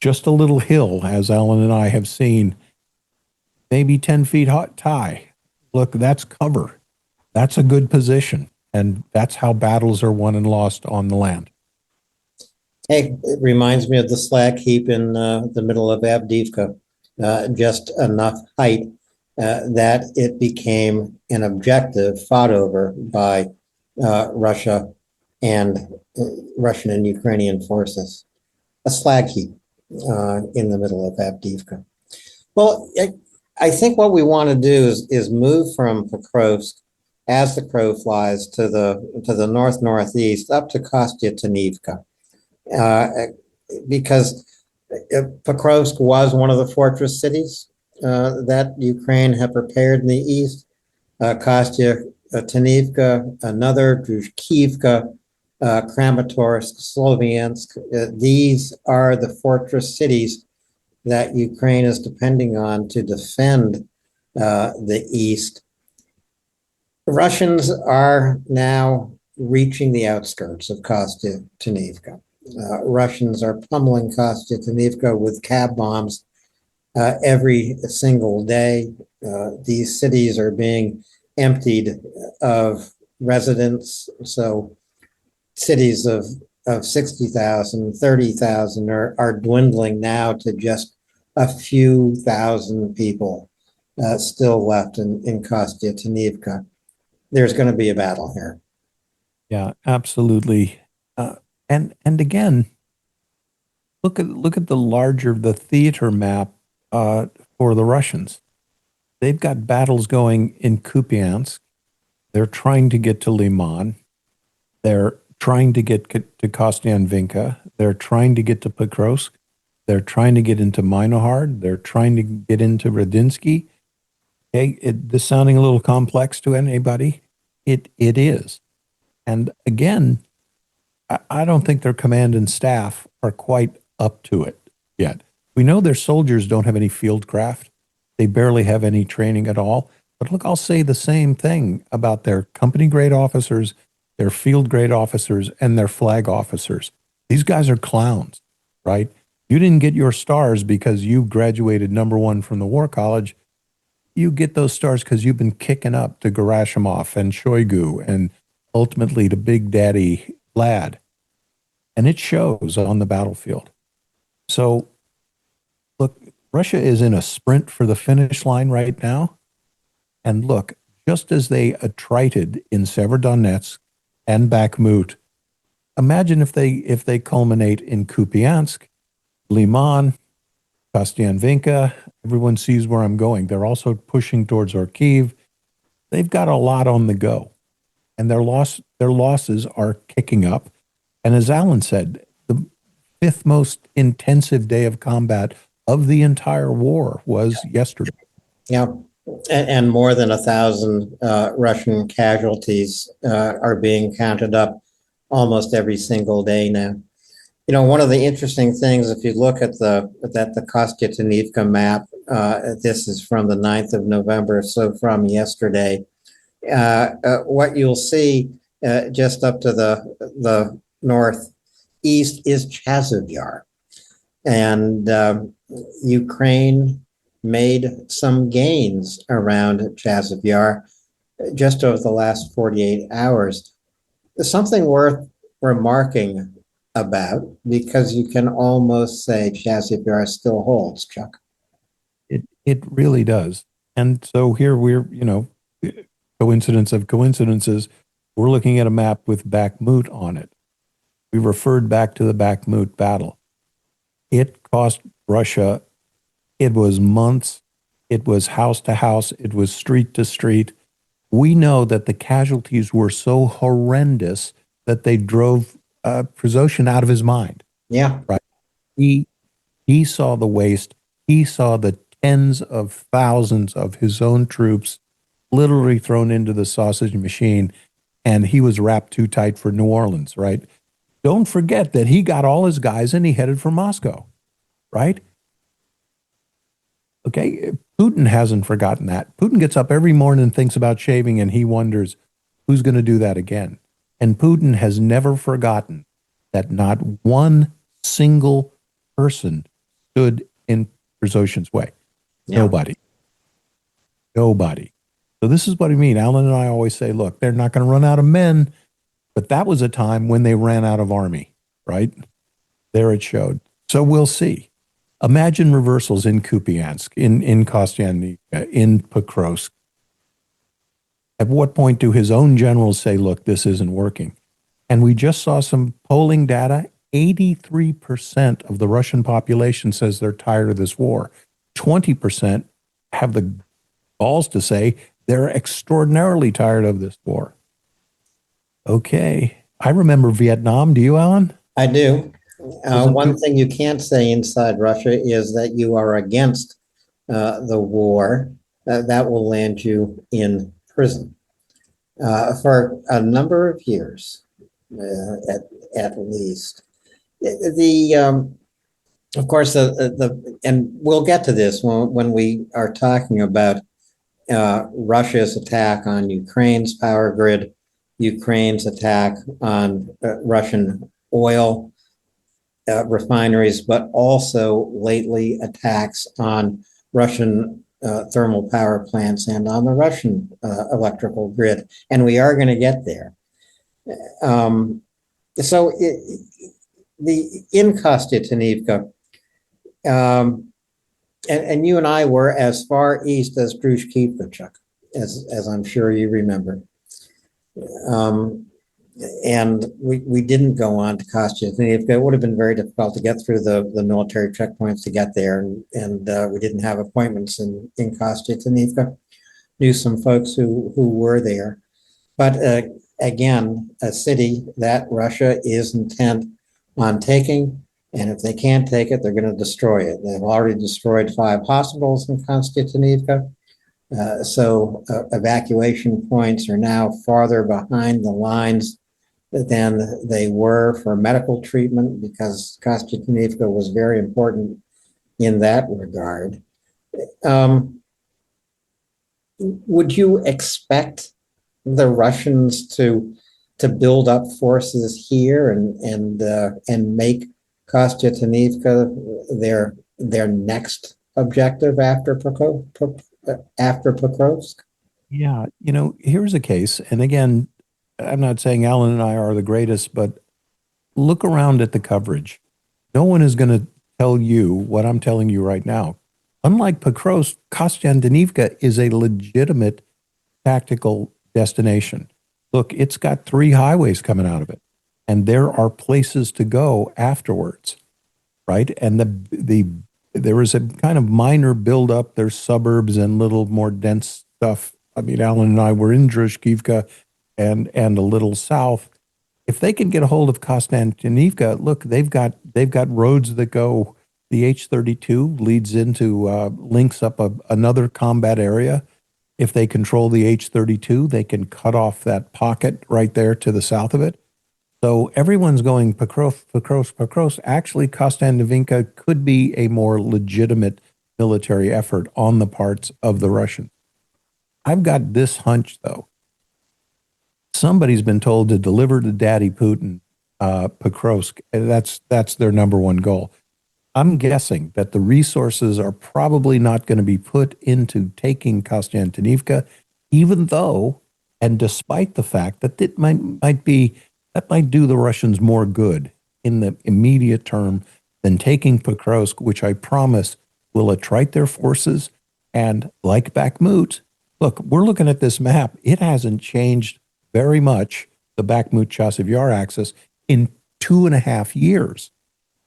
Just a little hill, as Alan and I have seen, maybe 10 feet high. Look, that's cover. That's a good position. And that's how battles are won and lost on the land. Hey, it reminds me of the slag heap in the middle of Avdiivka. Just enough height that it became an objective fought over by Russia and Russian and Ukrainian forces. A slag heap in the middle of Avdiivka. Well, I think what we want to do is move from Pokrovsk as the crow flies to the north-northeast up to Kostyantynivka, because Pokrovsk was one of the fortress cities that Ukraine had prepared in the east. Kostyantynivka, another, Druzhkivka, Kramatorsk, Sloviansk. These are the fortress cities that Ukraine is depending on to defend the east. The Russians are now reaching the outskirts of Kostyantynivka. Russians are pummeling Kostyantynivka with cab bombs every single day. These cities are being emptied of residents. So cities of 60,000, 30,000 are dwindling now to just a few thousand people still left in Kostyantynivka. There's going to be a battle here. Yeah, absolutely. And again, look at the theater map for the Russians. They've got battles going in Kupiansk. They're trying to get to Liman. They're trying to get to Kostyantynivka. They're trying to get to Pokrovsk. They're trying to get into Minohard. They're trying to get into Radinsky. Okay, this sounding a little complex to anybody? It is. And again, I don't think their command and staff are quite up to it yet. We know their soldiers don't have any field craft. They barely have any training at all. But look, I'll say the same thing about their company grade officers, their field grade officers, and their flag officers. These guys are clowns, right? You didn't get your stars because you graduated #1 from the War College. You get those stars because you've been kicking up to Gerasimov and Shoigu and ultimately to Big Daddy Vlad. And it shows on the battlefield. So, look, Russia is in a sprint for the finish line right now. And look, just as they attrited in Severodonetsk and Bakhmut, imagine if they culminate in Kupiansk, Liman, Kostyantynivka. Everyone sees where I'm going. They're also pushing towards Kharkiv. They've got a lot on the go, and their losses are kicking up. And as Alan said, the 5th most intensive day of combat of the entire war was yesterday. Yeah, and more than 1,000 Russian casualties are being counted up almost every single day now. One of the interesting things, if you look at the Kostyantynivka map, this is from the 9th of November, so from yesterday. What you'll see just up to the northeast is Chasiv Yar, and Ukraine made some gains around Chasiv Yar just over the last 48 hours. Something worth remarking about, because you can almost say Chasiv Yar still holds, Chuck. It really does. And so here we're, coincidence of coincidences, we're looking at a map with Bakhmut on it. We referred back to the Bakhmut battle. It cost Russia, it was months, it was house to house, it was street to street. We know that the casualties were so horrendous that they drove Prigozhin out of his mind. Yeah. Right. He saw the waste. He saw the tens of thousands of his own troops literally thrown into the sausage machine, and he was wrapped too tight for New Orleans, right? Don't forget that he got all his guys and he headed for Moscow, right? Okay, Putin hasn't forgotten that. Putin gets up every morning and thinks about shaving, and he wonders who's going to do that again. And Putin has never forgotten that not one single person stood in Prigozhin's way. Yeah. Nobody. So this is what I mean. Alan and I always say, look, they're not going to run out of men, but that was a time when they ran out of army, right? There it showed. So we'll see. Imagine reversals in Kupiansk, in Kostyantynivka, in Pokrovsk. At what point do his own generals say, look, this isn't working? And we just saw some polling data. 83% of the Russian population says they're tired of this war. 20% have the balls to say they're extraordinarily tired of this war. Okay. I remember Vietnam. Do you, Alan? I do. One thing you can't say inside Russia is that you are against the war. That will land you in prison for a number of years, at least. Of course, and we'll get to this when we are talking about Russia's attack on Ukraine's power grid, Ukraine's attack on Russian oil refineries, but also lately attacks on Russian thermal power plants and on the Russian electrical grid. And we are going to get there. In Kostyantynivka, and you and I were as far east as Drushkivka, Chuck, as I'm sure you remember. And we didn't go on to Kostyantynivka. It would have been very difficult to get through the military checkpoints to get there, and we didn't have appointments in Kostyantynivka. Knew some folks who were there, but again, a city that Russia is intent on taking, and if they can't take it, they're going to destroy it. They've already destroyed 5 hospitals in Kostyantynivka. So evacuation points are now farther behind the lines than they were for medical treatment, because Kostyantynivka was very important in that regard. Would you expect the Russians to build up forces here and make Kostyantynivka their next objective after Pokrovsk? Yeah, here's a case. And again, I'm not saying Alan and I are the greatest, but look around at the coverage. No one is going to tell you what I'm telling you right now. Unlike Pokrovsk, Kostyantynivka is a legitimate tactical destination. Look, it's got 3 highways coming out of it, and there are places to go afterwards, right? And there is a kind of minor buildup. There's suburbs and little more dense stuff. I mean, Alan and I were in Drushkivka and a little south. If they can get a hold of Kostyantynivka, look, they've got roads that go. The H-32 leads into links up another combat area. If they control the H-32, they can cut off that pocket right there to the south of it. So everyone's going Pokrovsk, Pokrovsk, Pokrovsk. Actually, Kostantinivka could be a more legitimate military effort on the parts of the Russians. I've got this hunch, though. Somebody's been told to deliver to Daddy Putin Pokrovsk. That's their number one goal. I'm guessing that the resources are probably not going to be put into taking Kostantinivka, even though, and despite the fact that it might be that might do the Russians more good in the immediate term than taking Pokrovsk, which I promise will attrite their forces. And like Bakhmut, look, we're looking at this map. It hasn't changed very much, the Bakhmut-Chasiv Yar axis, in 2.5 years,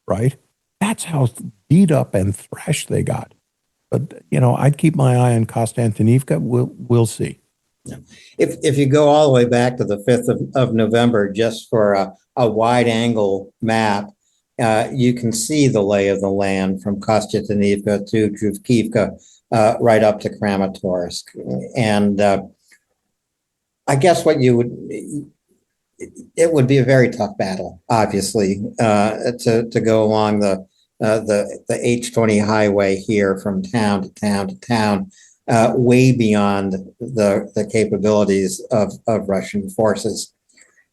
right? That's how beat up and thrashed they got. But, I'd keep my eye on Kostantinivka. We'll see. If you go all the way back to the 5th of November, just for a wide angle map, you can see the lay of the land from Kostantinivka to Druzhkivka, right up to Kramatorsk. And I guess it would be a very tough battle, obviously, to go along the H20 highway here from town to town to town, way beyond the capabilities of Russian forces.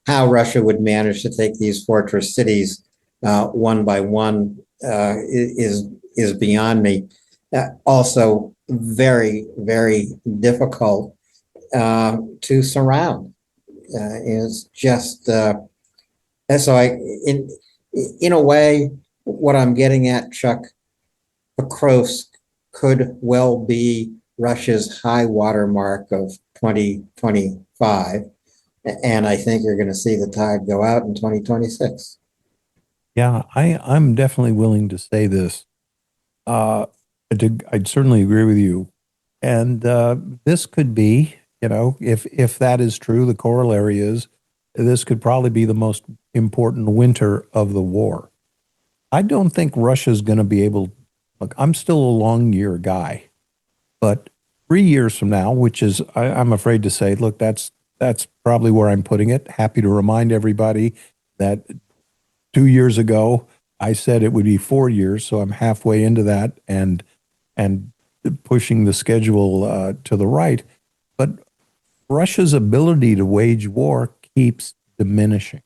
How Russia would manage to take these fortress cities one by one is beyond me. Also, very, very difficult to surround. Is just so in a way, what I'm getting at, Chuck, Pokrovsk could well be Russia's high water mark of 2025, and I think you're going to see the tide go out in 2026. Yeah, I'm definitely willing to say this. I'd certainly agree with you, and this could be, if that is true, the corollary is this could probably be the most important winter of the war. I don't think Russia's going to be able. Look, I'm still a long year guy, but 3 years from now, which is, I'm afraid to say, look, that's probably where I'm putting it. Happy to remind everybody that 2 years ago I said it would be 4 years, so I'm halfway into that and pushing the schedule to the right. But Russia's ability to wage war keeps diminishing,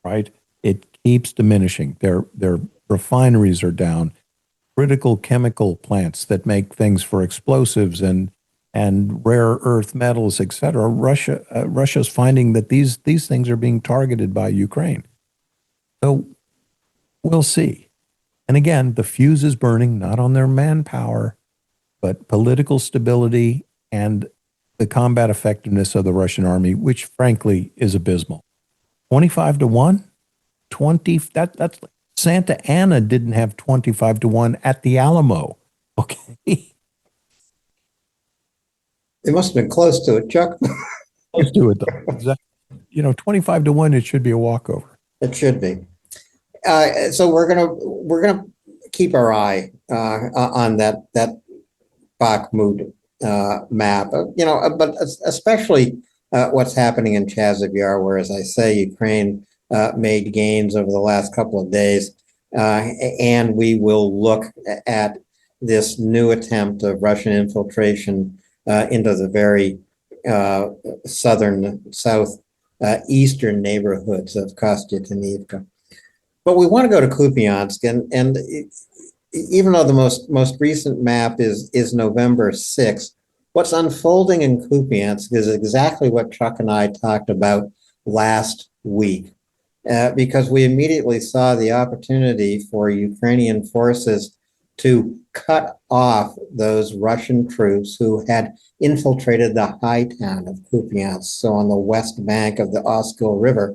right? It keeps diminishing. Their refineries are down. Critical chemical plants that make things for explosives and rare earth metals, et cetera. Russia's finding that these things are being targeted by Ukraine. So we'll see. And again, the fuse is burning, not on their manpower, but political stability and the combat effectiveness of the Russian army, which frankly is abysmal. 25-1, 20, that's Santa Anna didn't have 25-1 at the Alamo. Okay. It must have been close to it, Chuck. Let's do it though. Exactly. 25-1, it should be a walkover. It should be. So we're gonna keep our eye on that Bakhmut map, but especially what's happening in Chasiv Yar, where, as I say, Ukraine made gains over the last couple of days, and we will look at this new attempt of Russian infiltration into the very southeastern neighborhoods of Kostyantynivka. But we want to go to Kupiansk, and even though the most recent map is November 6th, what's unfolding in Kupiansk is exactly what Chuck and I talked about last week, because we immediately saw the opportunity for Ukrainian forces to cut off those Russian troops who had infiltrated the high town of Kupiansk, so on the west bank of the Oskil River,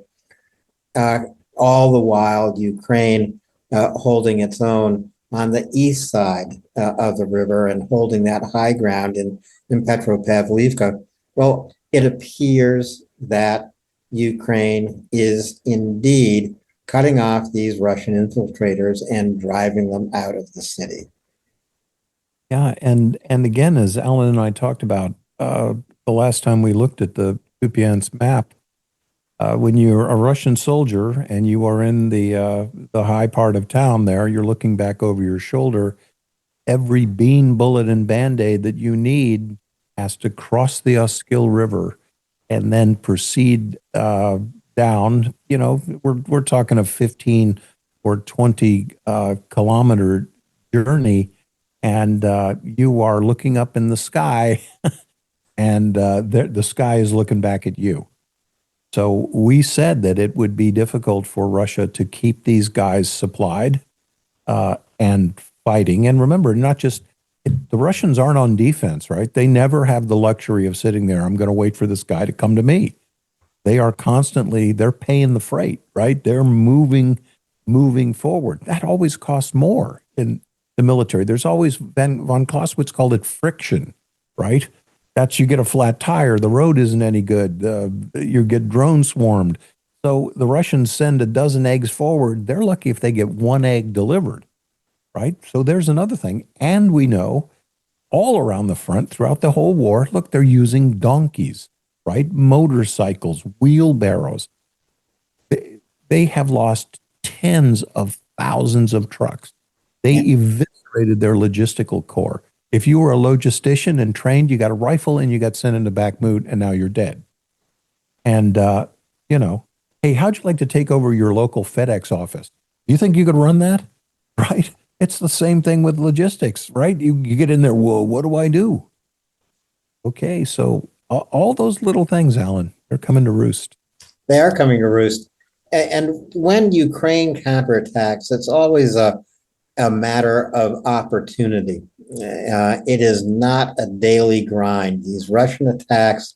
all the while Ukraine holding its own on the east side of the river and holding that high ground in Petropavlivka. Well, it appears that Ukraine is indeed cutting off these Russian infiltrators and driving them out of the city. Yeah, and again, as Alan and I talked about the last time we looked at the Kupiansk map, when you're a Russian soldier and you are in the high part of town there, you're looking back over your shoulder. Every bean, bullet, and band-aid that you need has to cross the Oskil River and then proceed down. You know, we're talking a 15 or 20 kilometer journey, and you are looking up in the sky, and the sky is looking back at you. So we said that it would be difficult for Russia to keep these guys supplied and fighting. And remember, not just the Russians aren't on defense, right? They never have the luxury of sitting there. I'm going to wait for this guy to come to me. They are constantly, they're paying the freight, right? They're moving forward. That always costs more in the military. There's always, von Clausewitz called it friction, right? That's, you get a flat tire, the road isn't any good, you get drone swarmed. So the Russians send a dozen eggs forward. They're lucky if they get one egg delivered, right? So there's another thing. And we know all around the front throughout the whole war, look, they're using donkeys, right? Motorcycles, wheelbarrows. They have lost tens of thousands of trucks. They eviscerated their logistical core. If you were a logistician and trained, you got a rifle and you got sent into Bakhmut and now you're dead. And, you know, hey, how'd you like to take over your local FedEx office? Do you think you could run that? Right? It's the same thing with logistics, right? You get in there, whoa, what do I do? Okay, so all those little things, Alan, they're coming to roost. They are coming to roost. And when Ukraine counterattacks, it's always a matter of opportunity. It is not a daily grind. These Russian attacks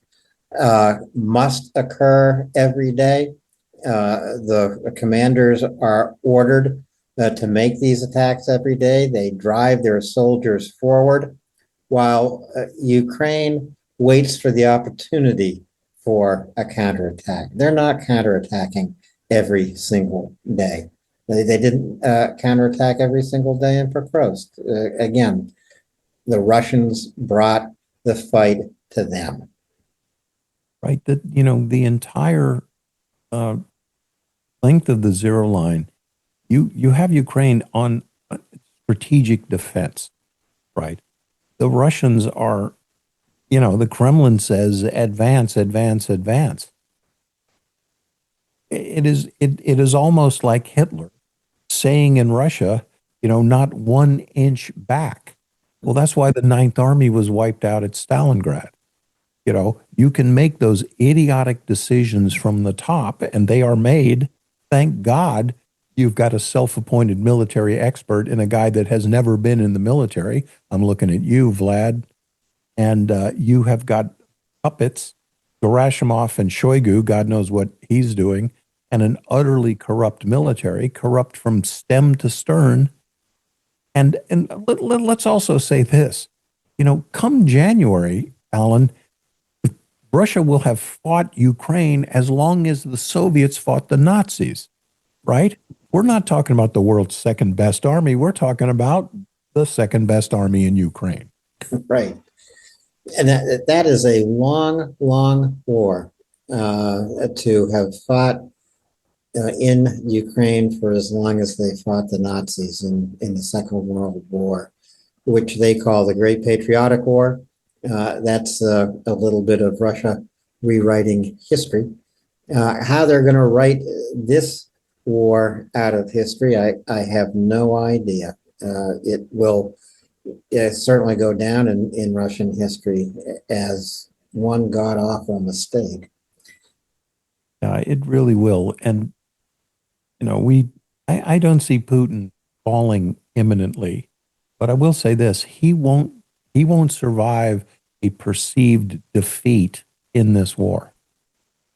must occur every day. The commanders are ordered to make these attacks every day. They drive their soldiers forward while Ukraine waits for the opportunity for a counterattack. They're not counterattacking every single day. They didn't counterattack every single day in Pokrovsk. Again, the Russians brought the fight to them. Right. That, you know, the entire length of the zero line, you have Ukraine on strategic defense, right? The Russians are, you know, the Kremlin says advance, advance, advance. It is almost like Hitler saying in Russia, you know, not 1 inch back. Well, that's why the Ninth Army was wiped out at Stalingrad. You know, you can make those idiotic decisions from the top, and they are made. Thank God you've got a self-appointed military expert and a guy that has never been in the military. I'm looking at you, Vlad. And you have got puppets, Gerasimov and Shoigu, God knows what he's doing, and an utterly corrupt military, corrupt from stem to stern. And let's also say this, you know, come January, Alan, Russia will have fought Ukraine as long as the Soviets fought the Nazis, right? We're not talking about the world's second best army. We're talking about the second best army in Ukraine. Right. And that is a long, long war to have fought in Ukraine for as long as they fought the Nazis in the Second World War, which they call the Great Patriotic War. That's a little bit of Russia rewriting history. How they're going to write this war out of history, I have no idea. It will certainly go down in Russian history as one god-awful mistake. It really will. And, you know, I don't see Putin falling imminently, but I will say this, he won't survive a perceived defeat in this war.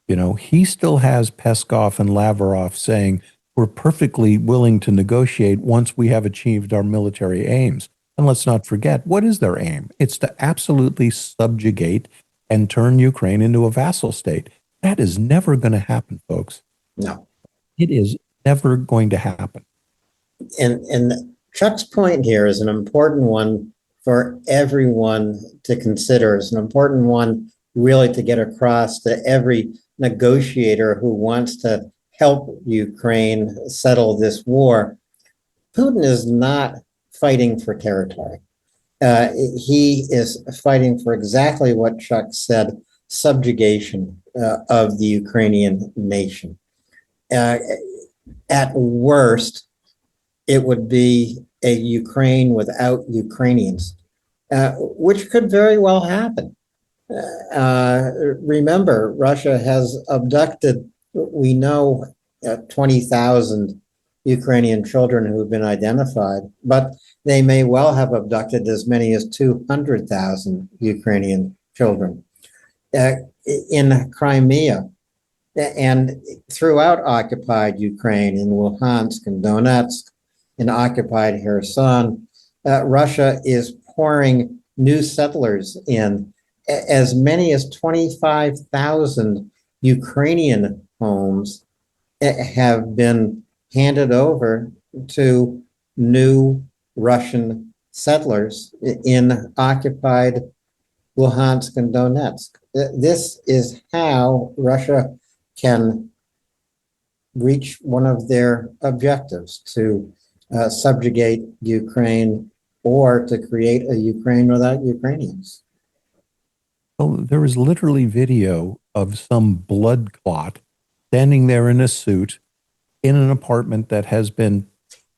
You know, he still has Peskov and Lavrov saying, we're perfectly willing to negotiate once we have achieved our military aims. And let's not forget, what is their aim? It's to absolutely subjugate and turn Ukraine into a vassal state. That is never going to happen, folks. No. It is never going to happen. And Chuck's point here is an important one for everyone to consider. It's an important one really to get across to every negotiator who wants to help Ukraine settle this war. Putin is not fighting for territory. He is fighting for exactly what Chuck said, subjugation of the Ukrainian nation. At worst, it would be a Ukraine without Ukrainians, which could very well happen. Remember, Russia has abducted, we know, 20,000 Ukrainian children who've been identified, but they may well have abducted as many as 200,000 Ukrainian children in Crimea and throughout occupied Ukraine, in Luhansk and Donetsk, in occupied Kherson. Russia is pouring new settlers in. As many as 25,000 Ukrainian homes have been handed over to new Russian settlers in occupied Luhansk and Donetsk. This is how Russia can reach one of their objectives, to subjugate Ukraine or to create a Ukraine without Ukrainians. Well, there is literally video of some blood clot standing there in a suit in an apartment that has been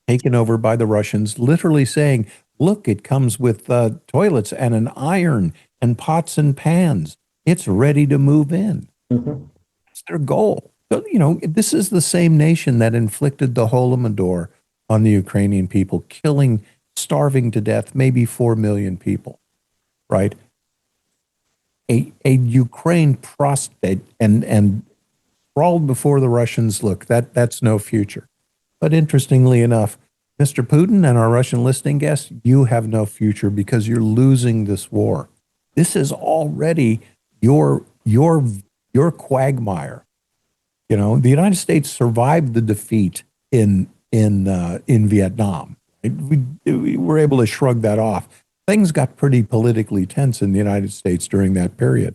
taken over by the Russians, literally saying, look, it comes with toilets and an iron and pots and pans. It's ready to move in. Mm-hmm. That's their goal. So, you know, this is the same nation that inflicted the Holodomor on the Ukrainian people, killing, starving to death, maybe 4 million people, right? A Ukraine prostate and crawled before the Russians. Look, that's no future. But interestingly enough, Mr. Putin and our Russian listening guests, you have no future because you're losing this war. This is already your quagmire. You know, the United States survived the defeat in Vietnam. We were able to shrug that off. Things got pretty politically tense in the United States during that period.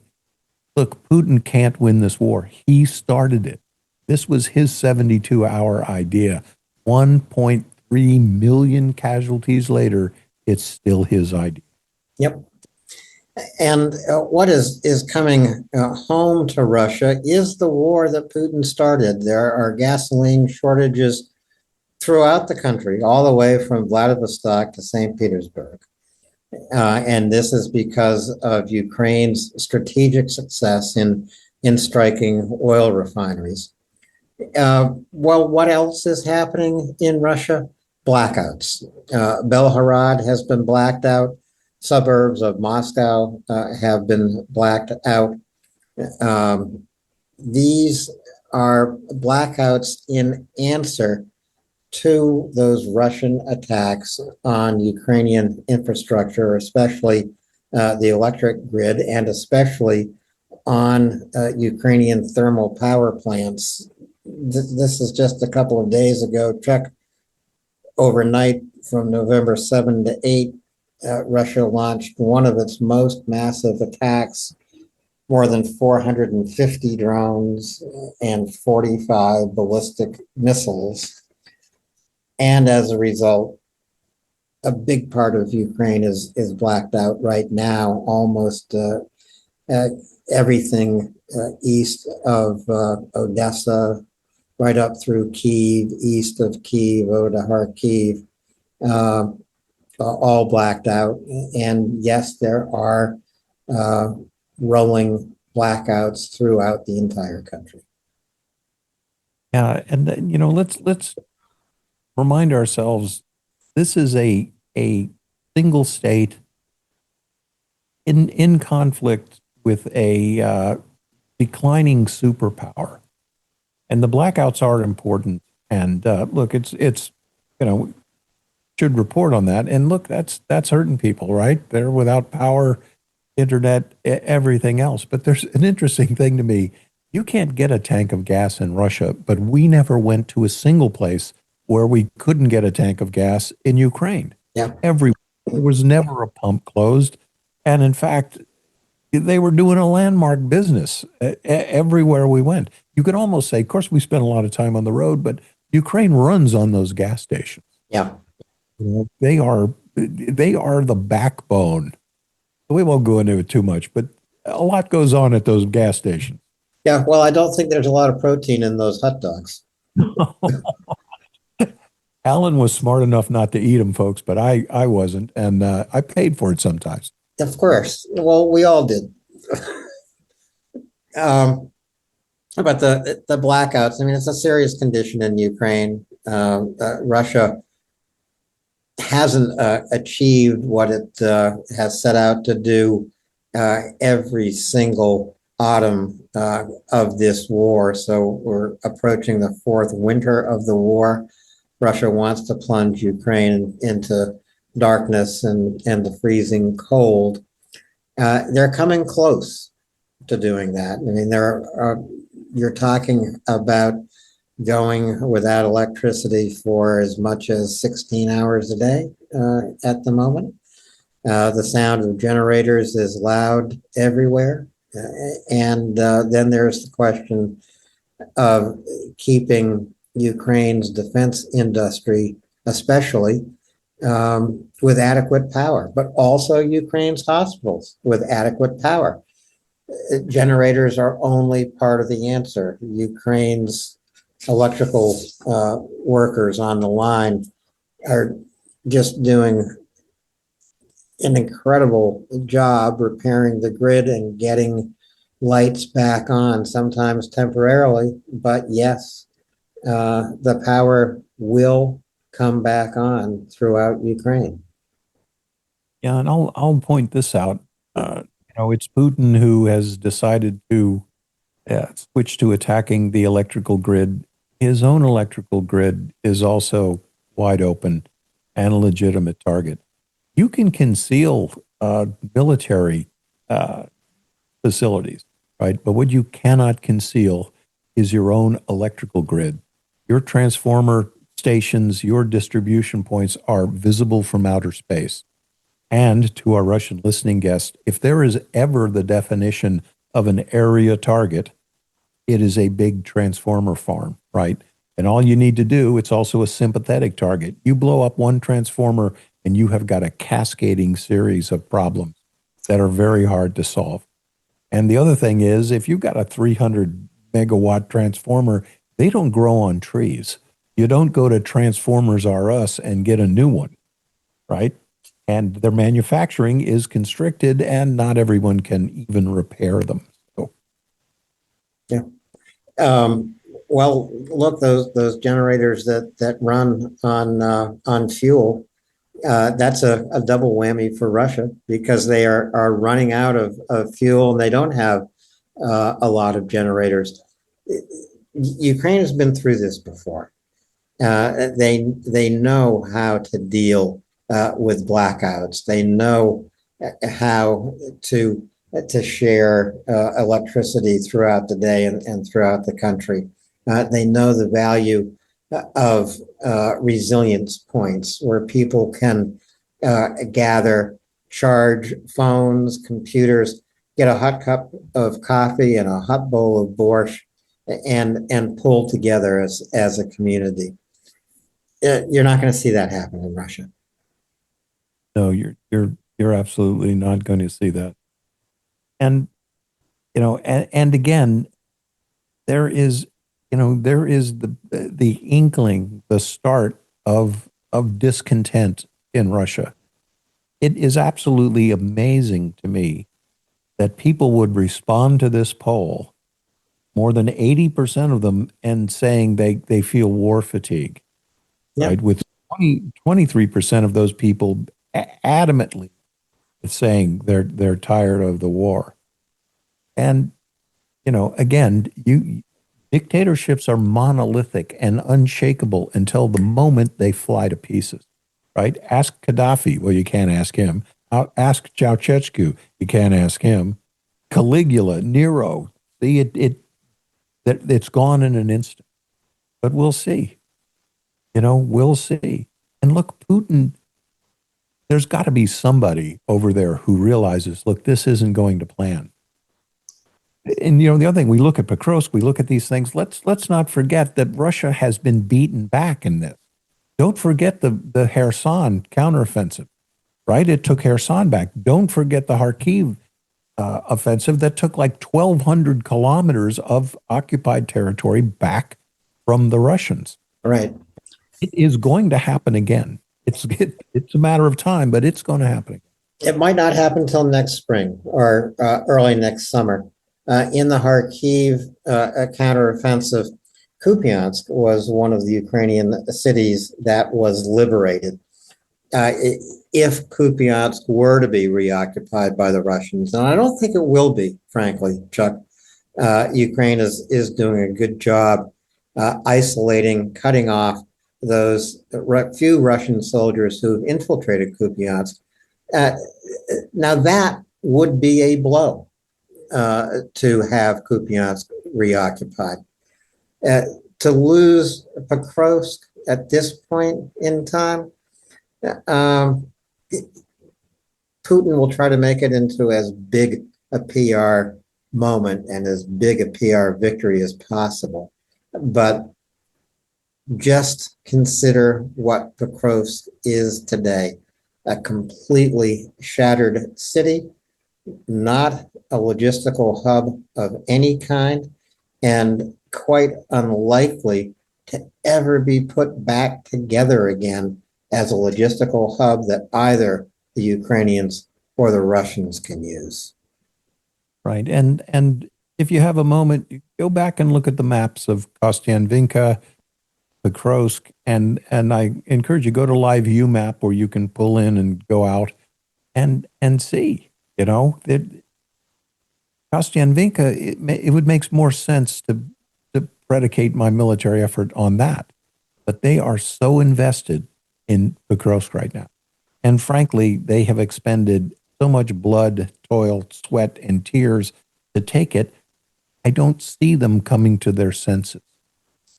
Look, Putin can't win this war. He started it. This was his 72-hour idea. 1.3 million casualties later, it's still his idea. Yep. And what is coming home to Russia is the war that Putin started. There are gasoline shortages throughout the country, all the way from Vladivostok to St. Petersburg. And this is because of Ukraine's strategic success in striking oil refineries. Well, what else is happening in Russia? Blackouts. Belgorod has been blacked out. Suburbs of Moscow have been blacked out. These are blackouts in answer to those Russian attacks on Ukrainian infrastructure, especially the electric grid, and especially on Ukrainian thermal power plants. This is just a couple of days ago. Chuck, overnight from November 7 to 8, Russia launched one of its most massive attacks, more than 450 drones and 45 ballistic missiles. And as a result, a big part of Ukraine is blacked out right now. Almost everything east of Odessa, right up through Kyiv, east of Kyiv, over to Kharkiv, all blacked out. And yes, there are rolling blackouts throughout the entire country. Yeah, and you know, let's remind ourselves, this is a single state in conflict with a declining superpower, and the blackouts are important. And look, it's you know, should report on that. And look, that's hurting people, right? They're without power, internet, everything else. But there's an interesting thing to me. You can't get a tank of gas in Russia, but we never went to a single place where we couldn't get a tank of gas in Ukraine. Yeah. There was never a pump closed. And in fact, they were doing a landmark business everywhere we went. You could almost say, of course, we spent a lot of time on the road, but Ukraine runs on those gas stations. Yeah. You know, they are the backbone. We won't go into it too much, but a lot goes on at those gas stations. Yeah. Well, I don't think there's a lot of protein in those hot dogs. Alan was smart enough not to eat them, folks, but I wasn't, and I paid for it sometimes. Of course. Well, we all did. About the blackouts, I mean, it's a serious condition in Ukraine. Russia hasn't achieved what it has set out to do every single autumn of this war. So we're approaching the fourth winter of the war. Russia wants to plunge Ukraine into darkness and the freezing cold. They're coming close to doing that. I mean, you're talking about going without electricity for as much as 16 hours a day at the moment. The sound of generators is loud everywhere. And then there's the question of keeping Ukraine's defense industry, especially, with adequate power, but also Ukraine's hospitals with adequate power. Generators are only part of the answer. Ukraine's electrical workers on the line are just doing an incredible job repairing the grid and getting lights back on, sometimes temporarily, but yes, the power will come back on throughout Ukraine. Yeah, and I'll point this out. It's Putin who has decided to switch to attacking the electrical grid. His own electrical grid is also wide open and a legitimate target. You can conceal military facilities, right? But what you cannot conceal is your own electrical grid. Your transformer stations, your distribution points are visible from outer space. And to our Russian listening guests, if there is ever the definition of an area target, it is a big transformer farm, right? And all you need to do, it's also a sympathetic target. You blow up one transformer and you have got a cascading series of problems that are very hard to solve. And the other thing is, if you've got a 300 megawatt transformer, they don't grow on trees. You don't go to Transformers R Us and get a new one, right? And their manufacturing is constricted and not everyone can even repair them. So. Yeah. Well, look, those generators that run on fuel, that's a double whammy for Russia because they are running out of fuel and they don't have a lot of generators. Ukraine has been through this before. They know how to deal with blackouts. They know how to share electricity throughout the day and throughout the country. They know the value of resilience points where people can gather, charge phones, computers, get a hot cup of coffee and a hot bowl of borscht, and pull together as a community. You're not going to see that happen in Russia. No, you're absolutely not going to see that. And and again, there is the inkling, the start of discontent in Russia. It is absolutely amazing to me that people would respond to this poll, more than 80% of them, and saying they feel war fatigue, Yeah. right? With 23% of those people adamantly saying they're tired of the war. And, again, dictatorships are monolithic and unshakable until the moment they fly to pieces, right? Ask Gaddafi. Well, you can't ask him. Ask Ceausescu. You can't ask him. Caligula, Nero. See, it's gone in an instant. But we'll see. We'll see. And look, Putin, there's got to be somebody over there who realizes, look, this isn't going to plan. And the other thing, we look at Pokrovsk, we look at these things. Let's not forget that Russia has been beaten back in this. Don't forget the Kherson counteroffensive, right? It took Kherson back. Don't forget the Kharkiv offensive that took like 1,200 kilometers of occupied territory back from the Russians. Right. It is going to happen again. It's a matter of time, but it's going to happen again. It might not happen until next spring or early next summer. In the Kharkiv counteroffensive, Kupiansk was one of the Ukrainian cities that was liberated. If Kupiansk were to be reoccupied by the Russians, and I don't think it will be, frankly, Chuck, Ukraine is doing a good job isolating, cutting off those few Russian soldiers who've infiltrated Kupiansk. Now that would be a blow to have Kupiansk reoccupied. To lose Pokrovsk at this point in time, Putin will try to make it into as big a PR moment and as big a PR victory as possible. But just consider what Pokrovsk is today, a completely shattered city, not a logistical hub of any kind, and quite unlikely to ever be put back together again as a logistical hub that either the Ukrainians or the Russians can use. Right. And if you have a moment, go back and look at the maps of Kostianvinka, Pokrovsk, and I encourage you, go to Live View Map where you can pull in and go out and see, that Kostianvinka, it would make more sense to predicate my military effort on that. But they are so invested in Pokrovsk right now. And frankly, they have expended so much blood, toil, sweat, and tears to take it. I don't see them coming to their senses,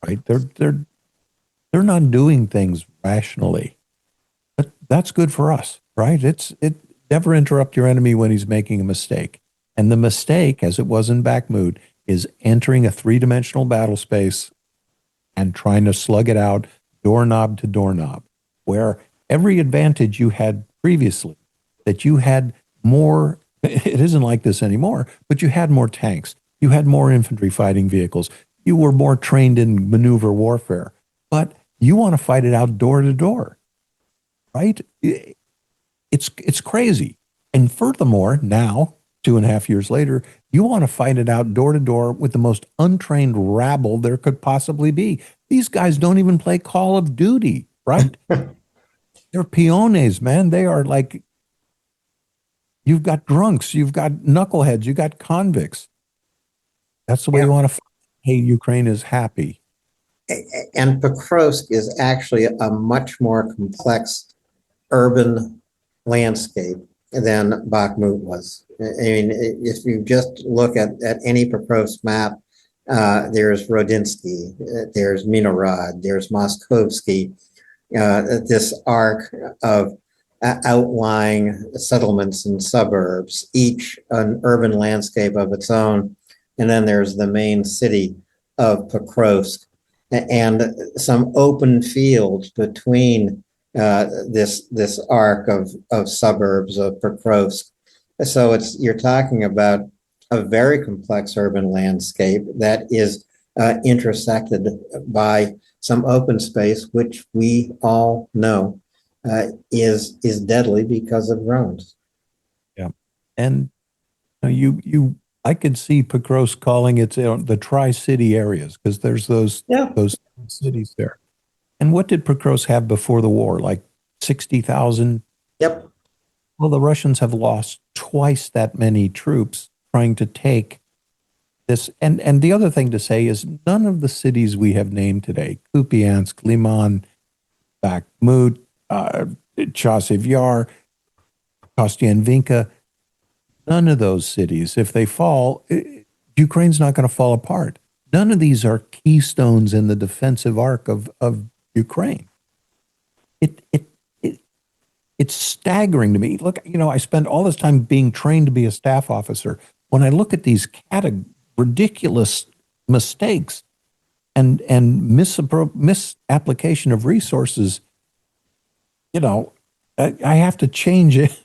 right? They're not doing things rationally. But that's good for us, right? Never interrupt your enemy when he's making a mistake. And the mistake, as it was in Bakhmut, is entering a three-dimensional battle space and trying to slug it out doorknob to doorknob, where every advantage you had previously, that you had more, it isn't like this anymore, but you had more tanks, you had more infantry fighting vehicles, you were more trained in maneuver warfare, but you want to fight it out door to door, right? It's crazy. And furthermore, now, 2.5 years later, you want to fight it out door to door with the most untrained rabble there could possibly be. These guys don't even play Call of Duty, right? They're peones, man. They are like, you've got drunks, you've got knuckleheads, you got convicts. That's the way you want to fight. Hey, Ukraine is happy. And Pokrovsk is actually a much more complex urban landscape than Bakhmut was. I mean, if you just look at any Pokrovsk map, there's Rodinsky, there's Minorod, there's Moskovsky, this arc of outlying settlements and suburbs, each an urban landscape of its own. And then there's the main city of Pokrovsk and some open fields between this arc of suburbs of Pokrovsk. So you're talking about a very complex urban landscape that is intersected by some open space, which we all know is deadly because of drones. Yeah, and I could see Pokrovsk calling it the Tri-City areas because there's those cities there. And what did Pokrovsk have before the war? Like 60,000? Yep. Well, the Russians have lost twice that many troops trying to take this. And the other thing to say is none of the cities we have named today, Kupiansk, Liman, Bakhmut, Chasiv Yar, Kostianvinka, none of those cities, if they fall, Ukraine's not going to fall apart. None of these are keystones in the defensive arc of Ukraine. it's staggering to me. Look, I spend all this time being trained to be a staff officer. When I look at these ridiculous mistakes and misapplication of resources, I have to change it.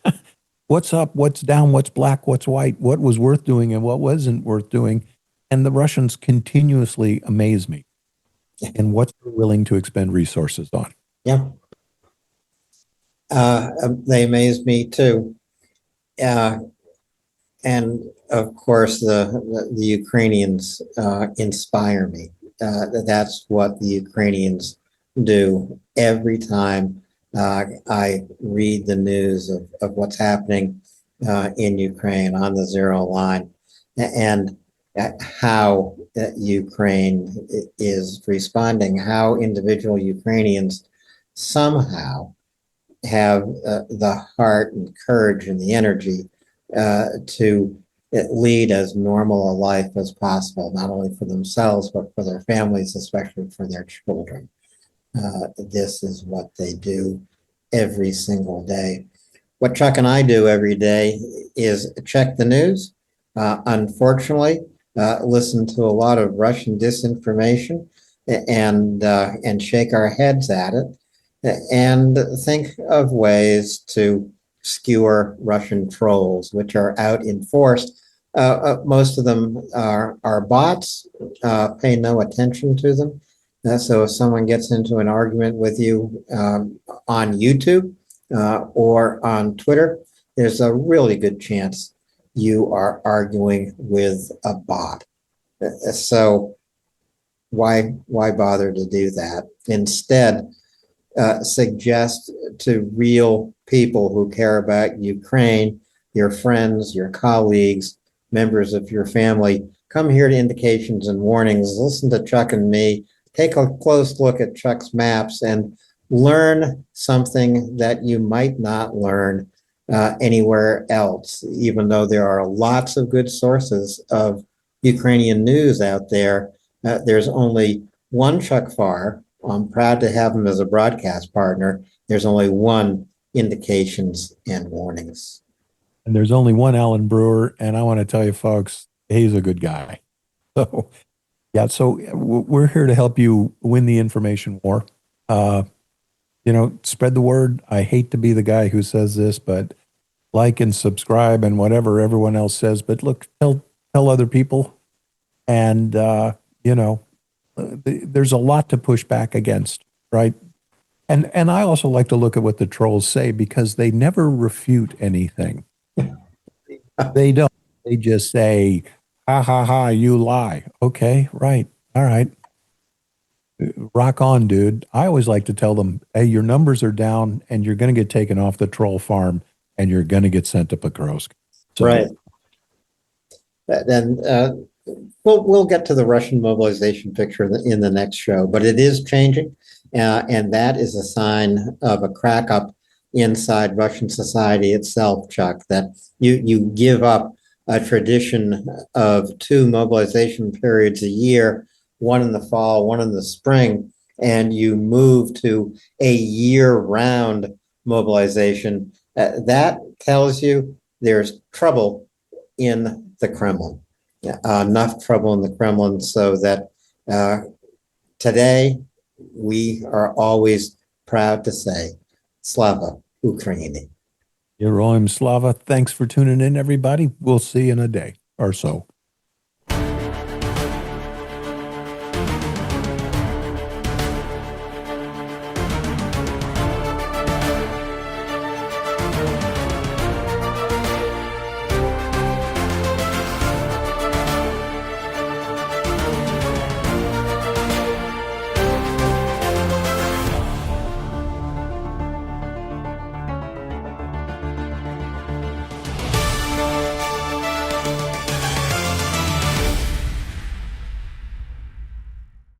What's up, what's down, what's black, what's white, what was worth doing and what wasn't worth doing. And the Russians continuously amaze me in what they're willing to expend resources on. Yeah. They amaze me too. And of course, the Ukrainians inspire me. That's what the Ukrainians do every time I read the news of what's happening in Ukraine on the zero line, and how Ukraine is responding, how individual Ukrainians somehow have the heart and courage and the energy to lead as normal a life as possible, not only for themselves, but for their families, especially for their children. This is what they do every single day. What Chuck and I do every day is check the news. Unfortunately, listen to a lot of Russian disinformation and shake our heads at it and think of ways to skewer Russian trolls, which are out in force. Most of them are bots. Pay no attention to them. So if someone gets into an argument with you on YouTube or on Twitter, there's a really good chance you are arguing with a bot. So why bother to do that? Instead, suggest to real people who care about Ukraine, your friends, your colleagues, members of your family, come here to Indications and Warnings, listen to Chuck and me, take a close look at Chuck's maps, and learn something that you might not learn anywhere else, even though there are lots of good sources of Ukrainian news out there. There's only one Chuck Pfarrer. I'm proud to have him as a broadcast partner. There's only one Indications and Warnings. And there's only one Alan Brewer, and I want to tell you, folks, he's a good guy. So, yeah, so we're here to help you win the information war. Spread the word. I hate to be the guy who says this, but like and subscribe and whatever everyone else says. But look, tell other people, and there's a lot to push back against, right? And I also like to look at what the trolls say, because they never refute anything. They don't. They just say, ha, ha, ha, you lie. Okay, right. All right. Rock on, dude. I always like to tell them, hey, your numbers are down and you're going to get taken off the troll farm and you're going to get sent to Pokrovsk. So, right. Then we'll get to the Russian mobilization picture in the next show, but it is changing. And that is a sign of a crack up inside Russian society itself, Chuck, that you give up a tradition of 2 mobilization periods a year, one in the fall, one in the spring, and you move to a year-round mobilization. That tells you there's trouble in the Kremlin. Enough trouble in the Kremlin so that today we are always proud to say, Slava Ukraini. Heroim Slava. Thanks for tuning in, everybody. We'll see you in a day or so.